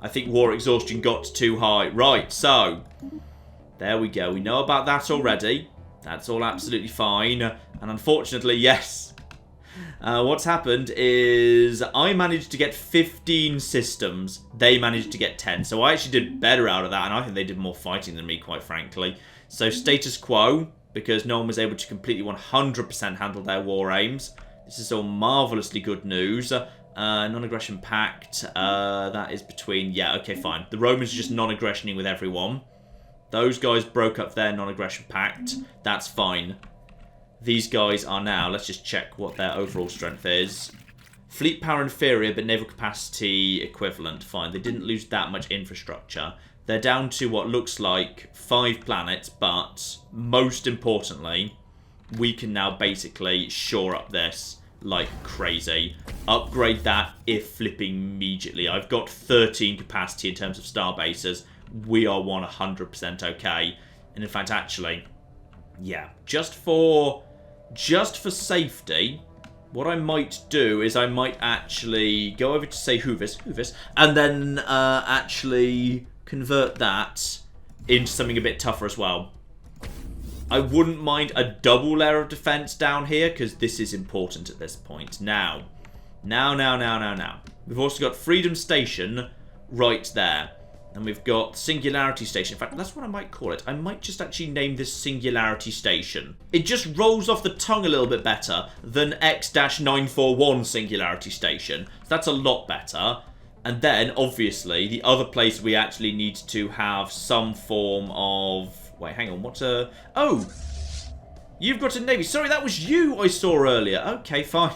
A: I think war exhaustion got too high. Right, so... There we go. We know about that already. That's all absolutely fine. And unfortunately, yes. What's happened is I managed to get 15 systems. They managed to get 10. So I actually did better out of that. And I think they did more fighting than me, quite frankly. So status quo, because no one was able to completely 100% handle their war aims. This is all marvellously good news. Non-aggression pact. That is between... Yeah, okay, fine. The Romans are just non-aggressioning with everyone. Those guys broke up their non-aggression pact. That's fine. These guys are now... Let's just check what their overall strength is. Fleet power inferior, but naval capacity equivalent. Fine. They didn't lose that much infrastructure. They're down to what looks like 5 planets, but most importantly, we can now basically shore up this like crazy. Upgrade that if flipping immediately. I've got 13 capacity in terms of star bases. We are 100% okay. And in fact, actually, yeah, just for safety, what I might do is I might actually go over to, say, Hoovis, and then actually convert that into something a bit tougher as well. I wouldn't mind a double layer of defense down here, because this is important at this point. Now. We've also got Freedom Station right there. And we've got Singularity Station. In fact, that's what I might call it. I might just actually name this Singularity Station. It just rolls off the tongue a little bit better than X-941 Singularity Station. So that's a lot better. And then, obviously, the other place we actually need to have some form of... Wait, hang on. What's a... Oh! You've got a navy. Sorry, that was you I saw earlier. Okay, fine.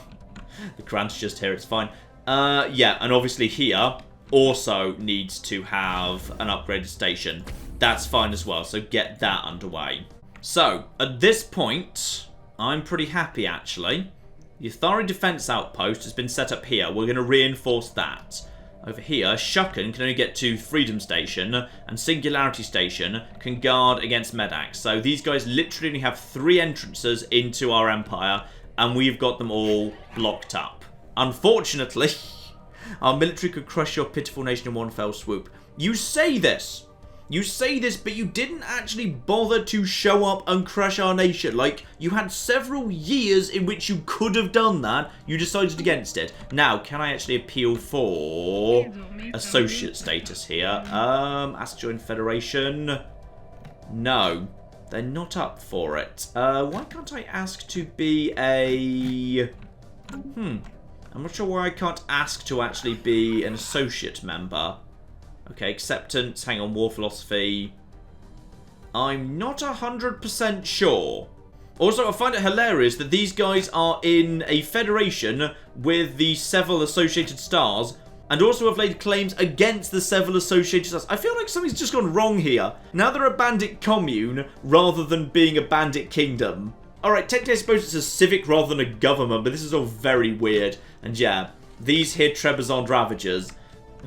A: The Grant's just here. It's fine. Yeah, and obviously here... also needs to have an upgraded station. That's fine as well, so get that underway. So, at this point, I'm pretty happy actually. The Athari Defense Outpost has been set up here. We're going to reinforce that. Over here, Shukken can only get to Freedom Station, and Singularity Station can guard against Medax. So these guys literally only have 3 entrances into our empire, and we've got them all blocked up. Unfortunately... our military could crush your pitiful nation in one fell swoop. You say this. You say this, but you didn't actually bother to show up and crush our nation. Like, you had several years in which you could have done that. You decided against it. Now, can I actually appeal for associate status here? Ask to join Federation. No, they're not up for it. Why can't I ask to be a... I'm not sure why I can't ask to actually be an associate member. Okay, acceptance, hang on, war philosophy. I'm not 100% sure. Also, I find it hilarious that these guys are in a federation with the several associated stars and also have laid claims against the several associated stars. I feel like something's just gone wrong here. Now they're a bandit commune rather than being a bandit kingdom. Alright, technically I suppose it's a civic rather than a government, but this is all very weird. And yeah, these here Trebizond Ravagers,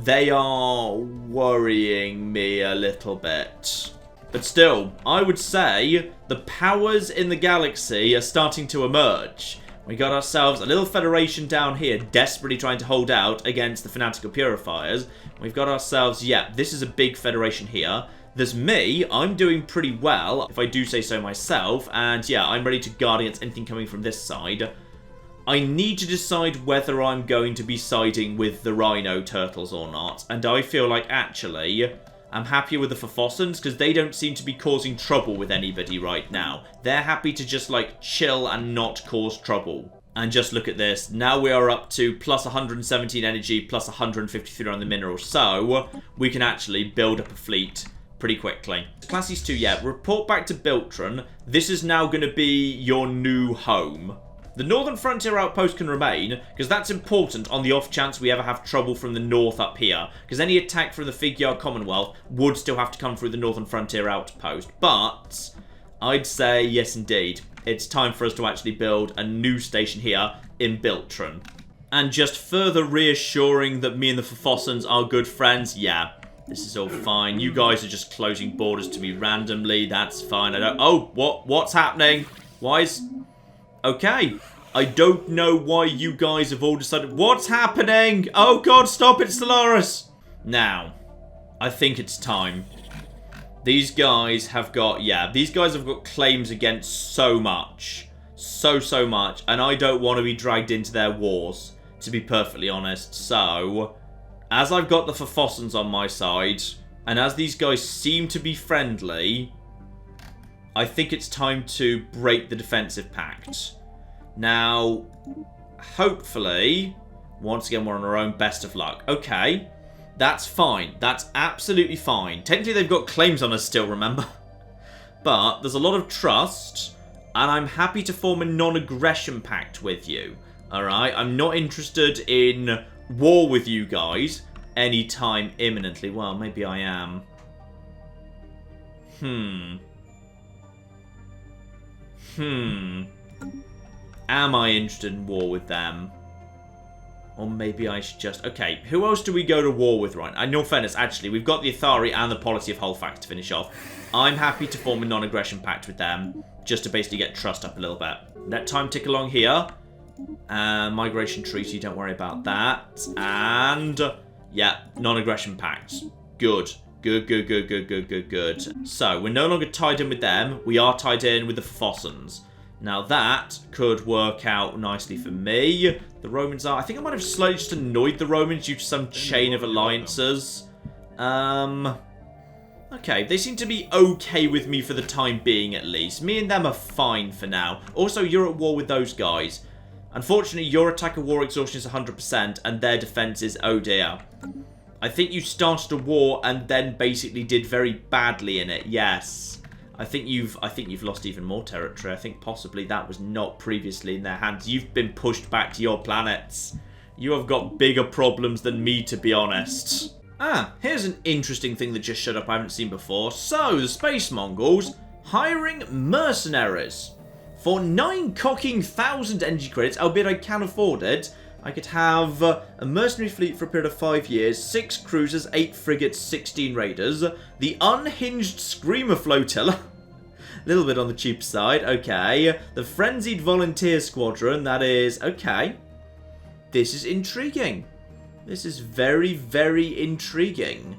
A: they are worrying me a little bit. But still, I would say the powers in the galaxy are starting to emerge. We got ourselves a little federation down here desperately trying to hold out against the fanatical purifiers. We've got ourselves, yeah, this is a big federation here. There's me, I'm doing pretty well, if I do say so myself. And yeah, I'm ready to guard against anything coming from this side. I need to decide whether I'm going to be siding with the Rhino Turtles or not. And I feel like, actually, I'm happier with the Forfossans because they don't seem to be causing trouble with anybody right now. They're happy to just, like, chill and not cause trouble. And just look at this. Now we are up to plus 117 energy, plus 153 on the minerals. So, we can actually build up a fleet pretty quickly. Classes 2, yeah. Report back to Biltron. This is now going to be your new home. The Northern Frontier Outpost can remain, because that's important on the off chance we ever have trouble from the north up here. Because any attack from the Figuard Commonwealth would still have to come through the Northern Frontier Outpost. But I'd say, yes indeed, it's time for us to actually build a new station here in Biltron. And just further reassuring that me and the Forfossans are good friends, yeah, this is all fine. You guys are just closing borders to me randomly, that's fine. I don't... Oh, what's happening? Why is... Okay, I don't know why you guys have all decided... What's happening? Oh god, stop it, Stellaris! Now, I think it's time. These guys have got... Yeah, these guys have got claims against so much. So much. And I don't want to be dragged into their wars, to be perfectly honest. So, as I've got the Forfossans on my side, and as these guys seem to be friendly... I think it's time to break the defensive pact. Now, hopefully, once again, we're on our own, best of luck. Okay, that's fine. That's absolutely fine. Technically, they've got claims on us still, remember? But there's a lot of trust, and I'm happy to form a non-aggression pact with you. Alright, I'm not interested in war with you guys anytime imminently. Well, maybe I am. Am I interested in war with them? Or maybe I should just... Okay, who else do we go to war with, right? In all fairness, actually, we've got the Athari and the Policy of Holfax to finish off. I'm happy to form a non-aggression pact with them, just to basically get trust up a little bit. Let time tick along here. Migration treaty, don't worry about that. And... yeah, non-aggression pact. Good. Good. So, we're no longer tied in with them. We are tied in with the Forfossans. Now, that could work out nicely for me. The Romans are... I think I might have slightly just annoyed the Romans due to some chain of alliances. Okay, they seem to be okay with me for the time being, at least. Me and them are fine for now. Also, you're at war with those guys. Unfortunately, your attack of war exhaustion is 100%, and their defense is, oh dear. I think you started a war and then basically did very badly in it. Yes. I think you've lost even more territory. I think possibly that was not previously in their hands. You've been pushed back to your planets. You have got bigger problems than me, to be honest. Ah, here's an interesting thing that just showed up I haven't seen before. So, the Space Mongols hiring mercenaries. For 9,000 energy credits, albeit I can afford it, I could have a mercenary fleet for a period of 5 years, 6 cruisers, 8 frigates, 16 raiders, the unhinged Screamer Flotilla, a little bit on the cheap side, okay, the Frenzied Volunteer Squadron, that is, okay, this is intriguing. This is very, very intriguing.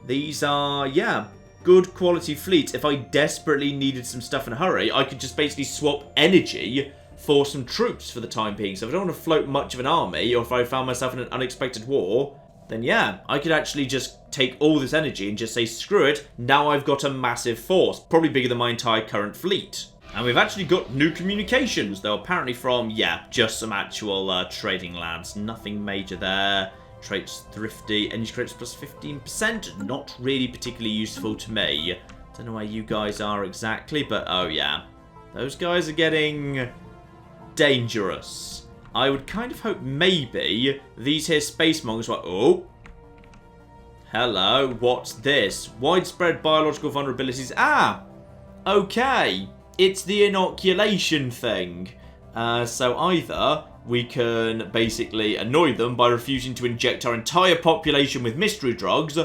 A: These are, yeah, good quality fleets. If I desperately needed some stuff in a hurry, I could just basically swap energy for some troops for the time being. So if I don't want to float much of an army, or if I found myself in an unexpected war, then yeah, I could actually just take all this energy and just say, screw it, now I've got a massive force, probably bigger than my entire current fleet. And we've actually got new communications, though apparently from, yeah, just some actual trading lands. Nothing major there. Traits thrifty, energy credits plus 15%, not really particularly useful to me. Don't know where you guys are exactly, but oh yeah. Those guys are getting dangerous. I would kind of hope maybe these here space monks were... Oh. Hello, what's this? Widespread biological vulnerabilities. Ah! Okay. It's the inoculation thing. So either we can basically annoy them by refusing to inject our entire population with mystery drugs,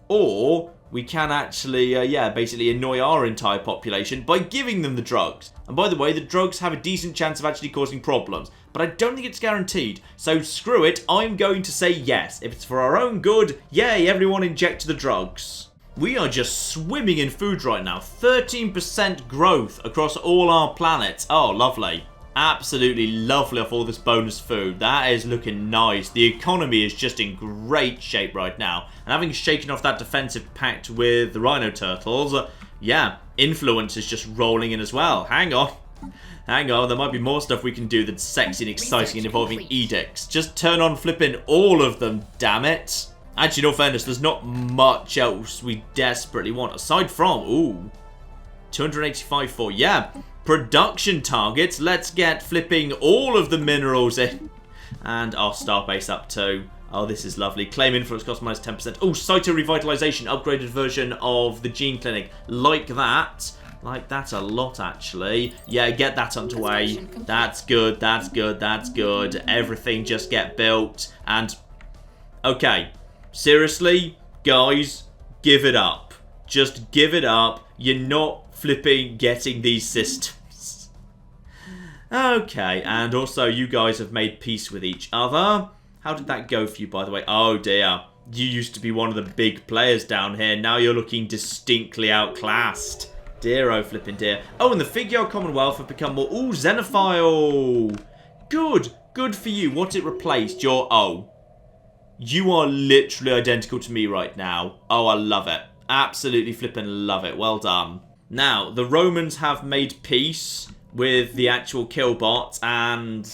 A: or we can actually, basically annoy our entire population by giving them the drugs. And by the way, the drugs have a decent chance of actually causing problems, but I don't think it's guaranteed. So screw it, I'm going to say yes. If it's for our own good, yay, everyone inject the drugs. We are just swimming in food right now. 13% growth across all our planets. Oh, lovely. Absolutely lovely off all this bonus food. That is looking nice. The economy is just in great shape right now. And having shaken off that defensive pact with the Rhino Turtles, yeah, influence is just rolling in as well. Hang on. Hang on, there might be more stuff we can do that's sexy and exciting and involving edicts. Just turn on flipping all of them, damn it. Actually, in all fairness, there's not much else we desperately want. Aside from, ooh, 285 for, yeah, production targets. Let's get flipping all of the minerals in. And our star base up too. Oh, this is lovely. Claim influence cost minus 10%. Oh, cyto revitalization, upgraded version of the gene clinic. Like that. Like that a lot, actually. Yeah, get that underway. That's good, that's good, that's good. Everything just get built. And, okay. Seriously, guys, give it up. Just give it up. You're not flipping getting these systems. Okay, and also you guys have made peace with each other. How did that go for you, by the way? Oh dear. You used to be one of the big players down here. Now you're looking distinctly outclassed. Dear oh flipping dear. Oh, and the Figure Commonwealth have become more... Ooh, Xenophile. Good. Good for you. What it replaced? Your... Oh. You are literally identical to me right now. Oh, I love it. Absolutely flipping love it. Well done. Now, the Romans have made peace with the actual killbots, and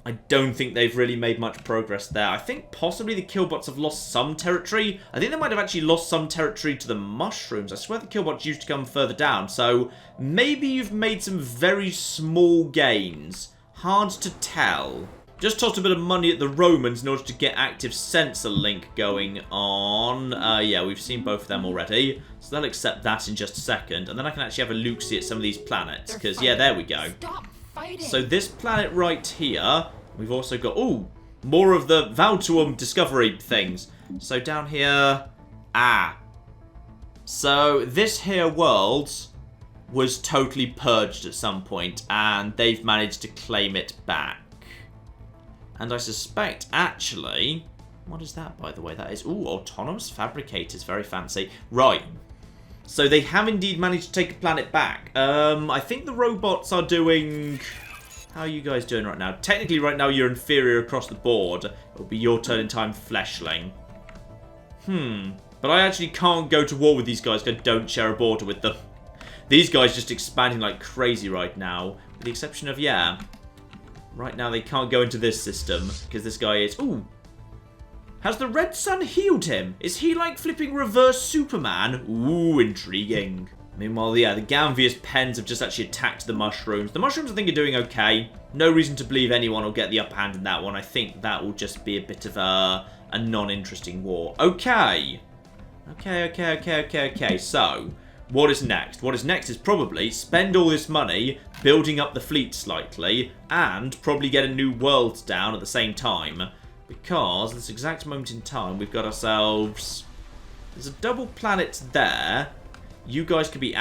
A: I don't think they've really made much progress there. I think possibly the killbots have lost some territory. I think they might have actually lost some territory to the mushrooms. I swear the killbots used to come further down. So maybe you've made some very small gains. Hard to tell. Just tossed a bit of money at the Romans in order to get active sensor link going on. Yeah, we've seen both of them already. So they'll accept that in just a second. And then I can actually have a look-see at some of these planets. Because, yeah, there we go.
B: Stop fighting.
A: So this planet right here, we've also got, ooh, more of the Valtuum discovery things. So down here, so this here world was totally purged at some point. And they've managed to claim it back. And I suspect, actually... What is that, by the way? That is... Ooh, autonomous fabricators. Very fancy. Right. So they have indeed managed to take a planet back. I think the robots are doing... How are you guys doing right now? Technically, right now, you're inferior across the board. It'll be your turn in time, Fleshling. But I actually can't go to war with these guys because I don't share a border with them. These guys just expanding like crazy right now. With the exception of, yeah... Right now, they can't go into this system, because this guy is... Ooh. Has the Red Sun healed him? Is he like flipping reverse Superman? Ooh, intriguing. Meanwhile, yeah, the Gamvius pens have just actually attacked the mushrooms. The mushrooms, I think, are doing okay. No reason to believe anyone will get the upper hand in that one. I think that will just be a bit of a non-interesting war. Okay. Okay. So... What is next? What is next is probably spend all this money building up the fleet slightly and probably get a new world down at the same time. Because at this exact moment in time, we've got ourselves... There's a double planet there. You guys could be...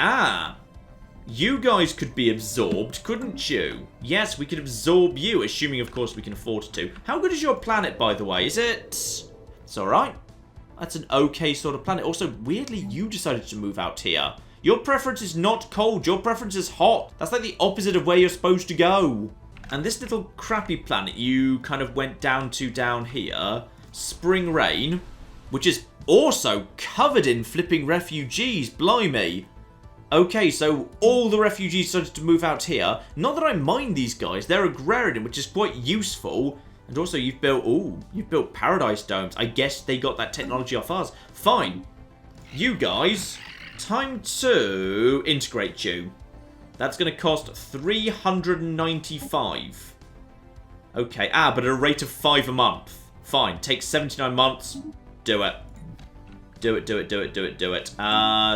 A: You guys could be absorbed, couldn't you? Yes, we could absorb you, assuming, of course, we can afford to. How good is your planet, by the way? Is it... It's alright. That's an okay sort of planet. Also, weirdly, you decided to move out here. Your preference is not cold. Your preference is hot. That's like the opposite of where you're supposed to go. And this little crappy planet you kind of went down to down here, Spring Rain, which is also covered in flipping refugees. Blimey. Okay, so all the refugees started to move out here. Not that I mind these guys. They're agrarian, which is quite useful. And also, you've built paradise domes. I guess they got that technology off us. Fine. You guys, time to integrate you. That's going to cost 395. Okay, but at a rate of 5 a month. Fine, takes 79 months. Do it. Do it.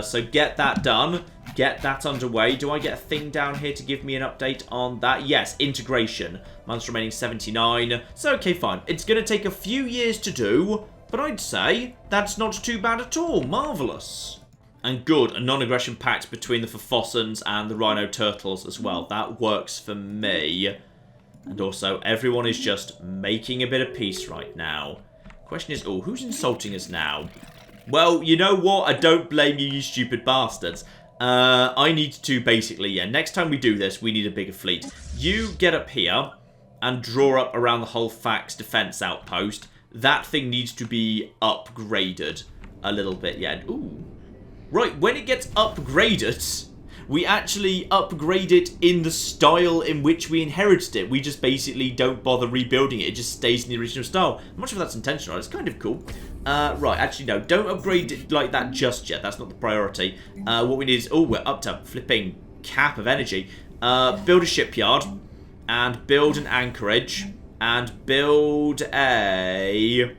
A: So get that done. Get that underway. Do I get a thing down here to give me an update on that? Yes, integration. Months remaining 79. So, okay, fine. It's going to take a few years to do, but I'd say that's not too bad at all. Marvellous. And good, a non-aggression pact between the Forfossans and the Rhino Turtles as well. That works for me. And also, everyone is just making a bit of peace right now. Question is, who's insulting us now? Well, you know what? I don't blame you, you stupid bastards. I need to basically, next time we do this, we need a bigger fleet. You get up here and draw up around the whole Fax defense outpost. That thing needs to be upgraded a little bit, Ooh. Right, when it gets upgraded, we actually upgrade it in the style in which we inherited it. We just basically don't bother rebuilding it. It just stays in the original style. I'm not sure if that's intentional. It's kind of cool. Right, actually, no. Don't upgrade it like that just yet. That's not the priority. What we need is... we're up to flipping cap of energy. Build a shipyard. And build an anchorage. And build a...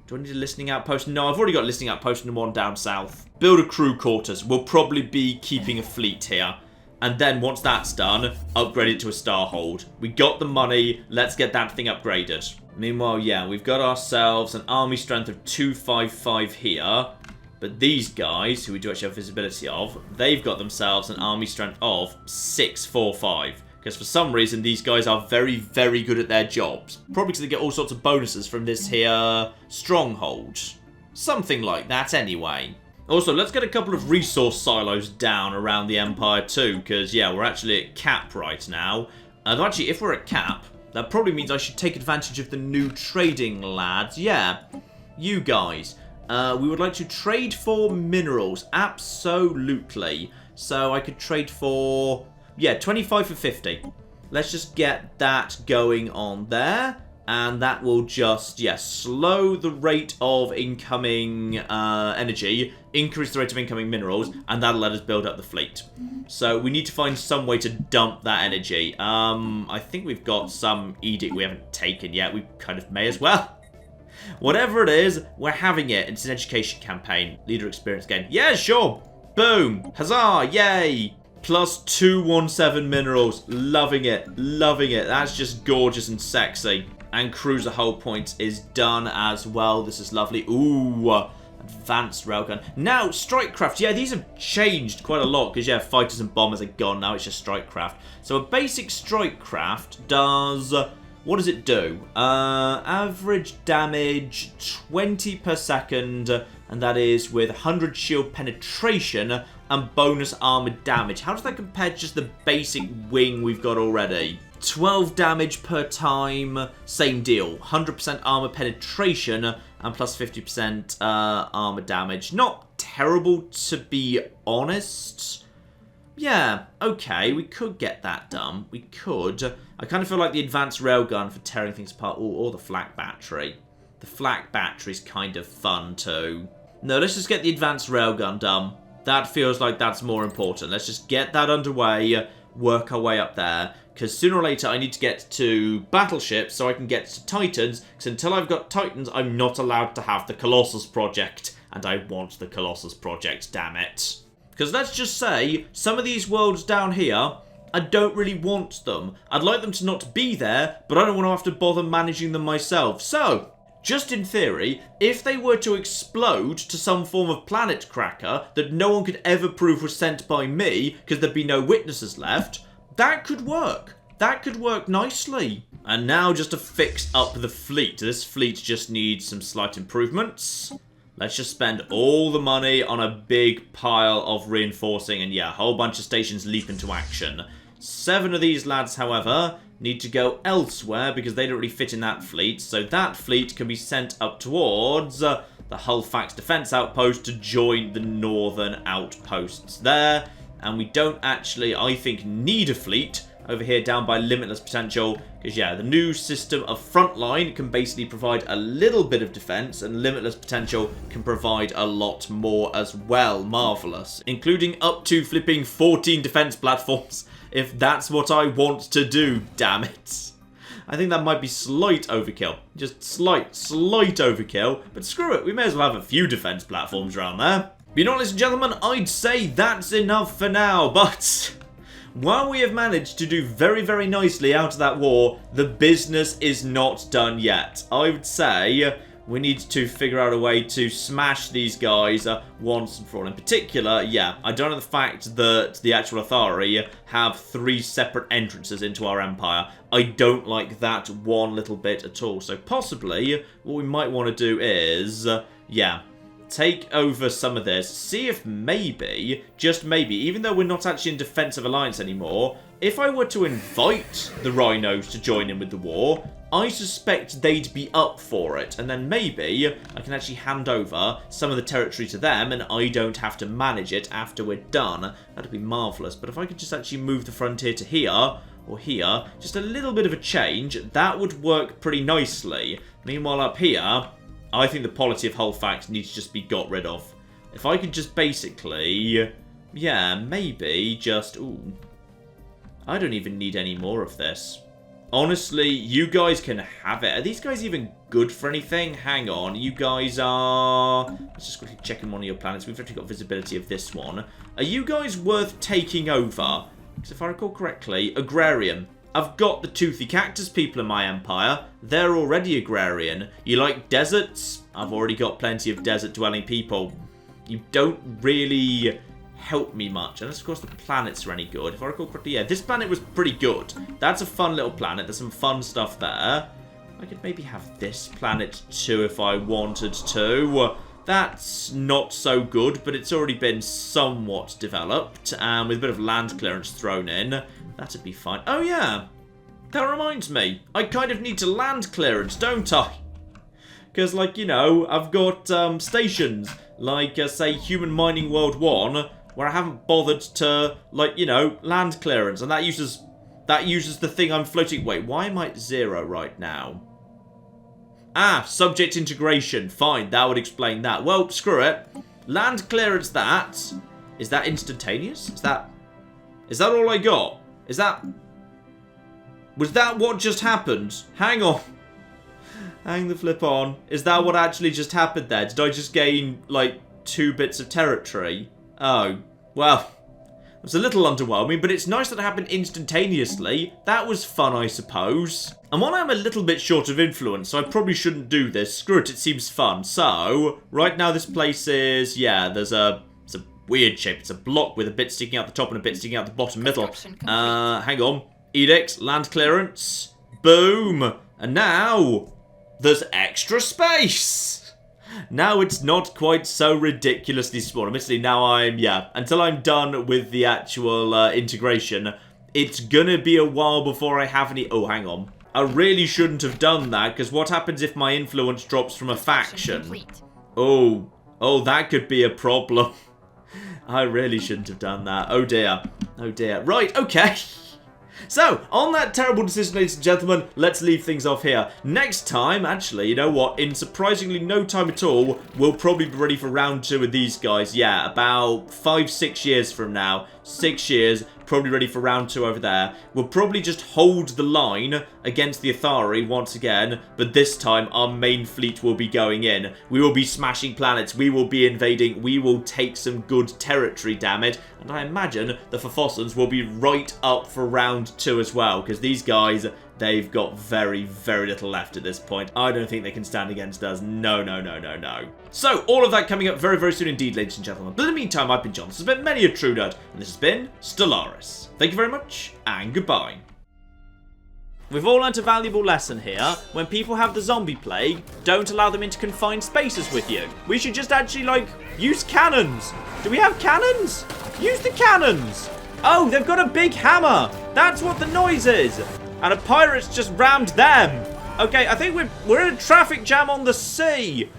A: Do I need a listening outpost? No, I've already got a listening outpost and one down south. Build a crew quarters. We'll probably be keeping a fleet here. And then once that's done, upgrade it to a starhold. We got the money. Let's get that thing upgraded. Meanwhile, we've got ourselves an army strength of 255 here. But these guys, who we do actually have visibility of, they've got themselves an army strength of 645. Because for some reason, these guys are very, very good at their jobs. Probably because they get all sorts of bonuses from this here stronghold. Something like that anyway. Also, let's get a couple of resource silos down around the Empire too. Because, we're actually at cap right now. Though actually, if we're at cap, that probably means I should take advantage of the new trading lads. You guys. We would like to trade for minerals. Absolutely. So I could trade for... 25 for 50. Let's just get that going on there. And that will just, slow the rate of incoming energy, increase the rate of incoming minerals, and that'll let us build up the fleet. So we need to find some way to dump that energy. I think we've got some edict we haven't taken yet. We kind of may as well. Whatever it is, we're having it. It's an education campaign. Leader experience gain. Yeah, sure. Boom. Huzzah. Yay. Plus 217 minerals. Loving it. Loving it. That's just gorgeous and sexy. And cruiser hull points is done as well. This is lovely. Ooh. Advanced railgun. Now, strike craft. These have changed quite a lot. Because, fighters and bombers are gone. Now it's just strike craft. So a basic strike craft does... What does it do? Average damage 20 per second. And that is with 100 shield penetration and bonus armor damage. How does that compare to just the basic wing we've got already? 12 damage per time, same deal. 100% armor penetration and plus 50% armor damage. Not terrible, to be honest. Okay, we could get that done. We could. I kind of feel like the advanced railgun for tearing things apart, or the flak battery. The flak battery's kind of fun too. No, let's just get the advanced railgun done. That feels like that's more important. Let's just get that underway, work our way up there. Because sooner or later I need to get to battleships so I can get to Titans. Because until I've got Titans, I'm not allowed to have the Colossus project. And I want the Colossus project, damn it. Because let's just say, some of these worlds down here, I don't really want them. I'd like them to not be there, but I don't want to have to bother managing them myself. So, just in theory, if they were to explode to some form of planet cracker that no one could ever prove was sent by me, because there'd be no witnesses left, that could work. That could work nicely. And now just to fix up the fleet. This fleet just needs some slight improvements. Let's just spend all the money on a big pile of reinforcing, and yeah, a whole bunch of stations leap into action. 7 of these lads, however, need to go elsewhere because they don't really fit in that fleet. So that fleet can be sent up towards the Halifax Defence Outpost to join the northern outposts there. And we don't actually, I think, need a fleet over here down by Limitless Potential, because yeah, the new system of Frontline can basically provide a little bit of defense, and Limitless Potential can provide a lot more as well. Marvelous. Including up to flipping 14 defense platforms, if that's what I want to do, damn it. I think that might be slight overkill. Just slight overkill, but screw it, we may as well have a few defense platforms around there. But you know what, ladies and gentlemen, I'd say that's enough for now, but while we have managed to do very, very nicely out of that war, the business is not done yet. I would say we need to figure out a way to smash these guys once and for all. In particular, yeah, I don't know the fact that the actual Athari have 3 separate entrances into our empire. I don't like that one little bit at all. So possibly what we might want to do is, yeah, take over some of this, see if maybe, just maybe, even though we're not actually in defensive alliance anymore, if I were to invite the Rhinos to join in with the war, I suspect they'd be up for it, and then maybe I can actually hand over some of the territory to them and I don't have to manage it after we're done. That'd be marvellous. But if I could just actually move the frontier to here, or here, just a little bit of a change, that would work pretty nicely. Meanwhile up here, I think the polity of Halifax needs to just be got rid of. If I could just basically, yeah, maybe just, ooh, I don't even need any more of this. Honestly, you guys can have it. Are these guys even good for anything? Hang on, you guys are, let's just quickly check in one of your planets. We've actually got visibility of this one. Are you guys worth taking over? Because if I recall correctly, agrarian. I've got the toothy cactus people in my empire. They're already agrarian. You like deserts? I've already got plenty of desert-dwelling people. You don't really help me much. Unless, of course, the planets are any good. If I recall correctly, yeah, this planet was pretty good. That's a fun little planet. There's some fun stuff there. I could maybe have this planet too if I wanted to. That's not so good, but it's already been somewhat developed. And with a bit of land clearance thrown in, that'd be fine. Oh, yeah. That reminds me. I kind of need to land clearance, don't I? Because, like, you know, I've got stations, like, say, Human Mining World 1, where I haven't bothered to, like, you know, land clearance. And that uses the thing I'm floating. Wait, why am I at 0 right now? Ah, subject integration. Fine, that would explain that. Well, screw it. Land clearance that. Is that instantaneous? Is that all I got? Was that what just happened? Hang on. Hang the flip on. Is that what actually just happened there? Did I just gain, like, 2 bits of territory? Oh, well, it was a little underwhelming, but it's nice that it happened instantaneously. That was fun, I suppose. And while I'm a little bit short of influence, so I probably shouldn't do this. Screw it, it seems fun. So, right now this place is, yeah, it's a weird shape. It's a block with a bit sticking out the top and a bit sticking out the bottom middle. Hang on. Edicts, land clearance. Boom. And now, there's extra space. Now it's not quite so ridiculously small. Admittedly, now until I'm done with the actual integration, it's gonna be a while before I have any. Oh, hang on. I really shouldn't have done that, because what happens if my influence drops from a faction? Oh, that could be a problem. I really shouldn't have done that. Oh dear. Oh dear. Right, okay. So, on that terrible decision, ladies and gentlemen, let's leave things off here. Next time, actually, you know what? In surprisingly no time at all, we'll probably be ready for round 2 of these guys. Yeah, about 5-6 years from now. 6 years, probably ready for round 2 over there. We'll probably just hold the line against the Athari once again, but this time our main fleet will be going in. We will be smashing planets, we will be invading, we will take some good territory, damn it. And I imagine the Forfossans will be right up for round 2 as well, because these guys, they've got very, very little left at this point. I don't think they can stand against us. No, no, no, no, no. So, all of that coming up very, very soon indeed, ladies and gentlemen. But in the meantime, I've been John. This has been many a true nerd, and this has been Stellaris. Thank you very much, and goodbye. We've all learnt a valuable lesson here. When people have the zombie plague, don't allow them into confined spaces with you. We should just actually, like, use cannons. Do we have cannons? Use the cannons. Oh, they've got a big hammer. That's what the noise is. And a pirate's just rammed them. Okay, I think we're in a traffic jam on the sea.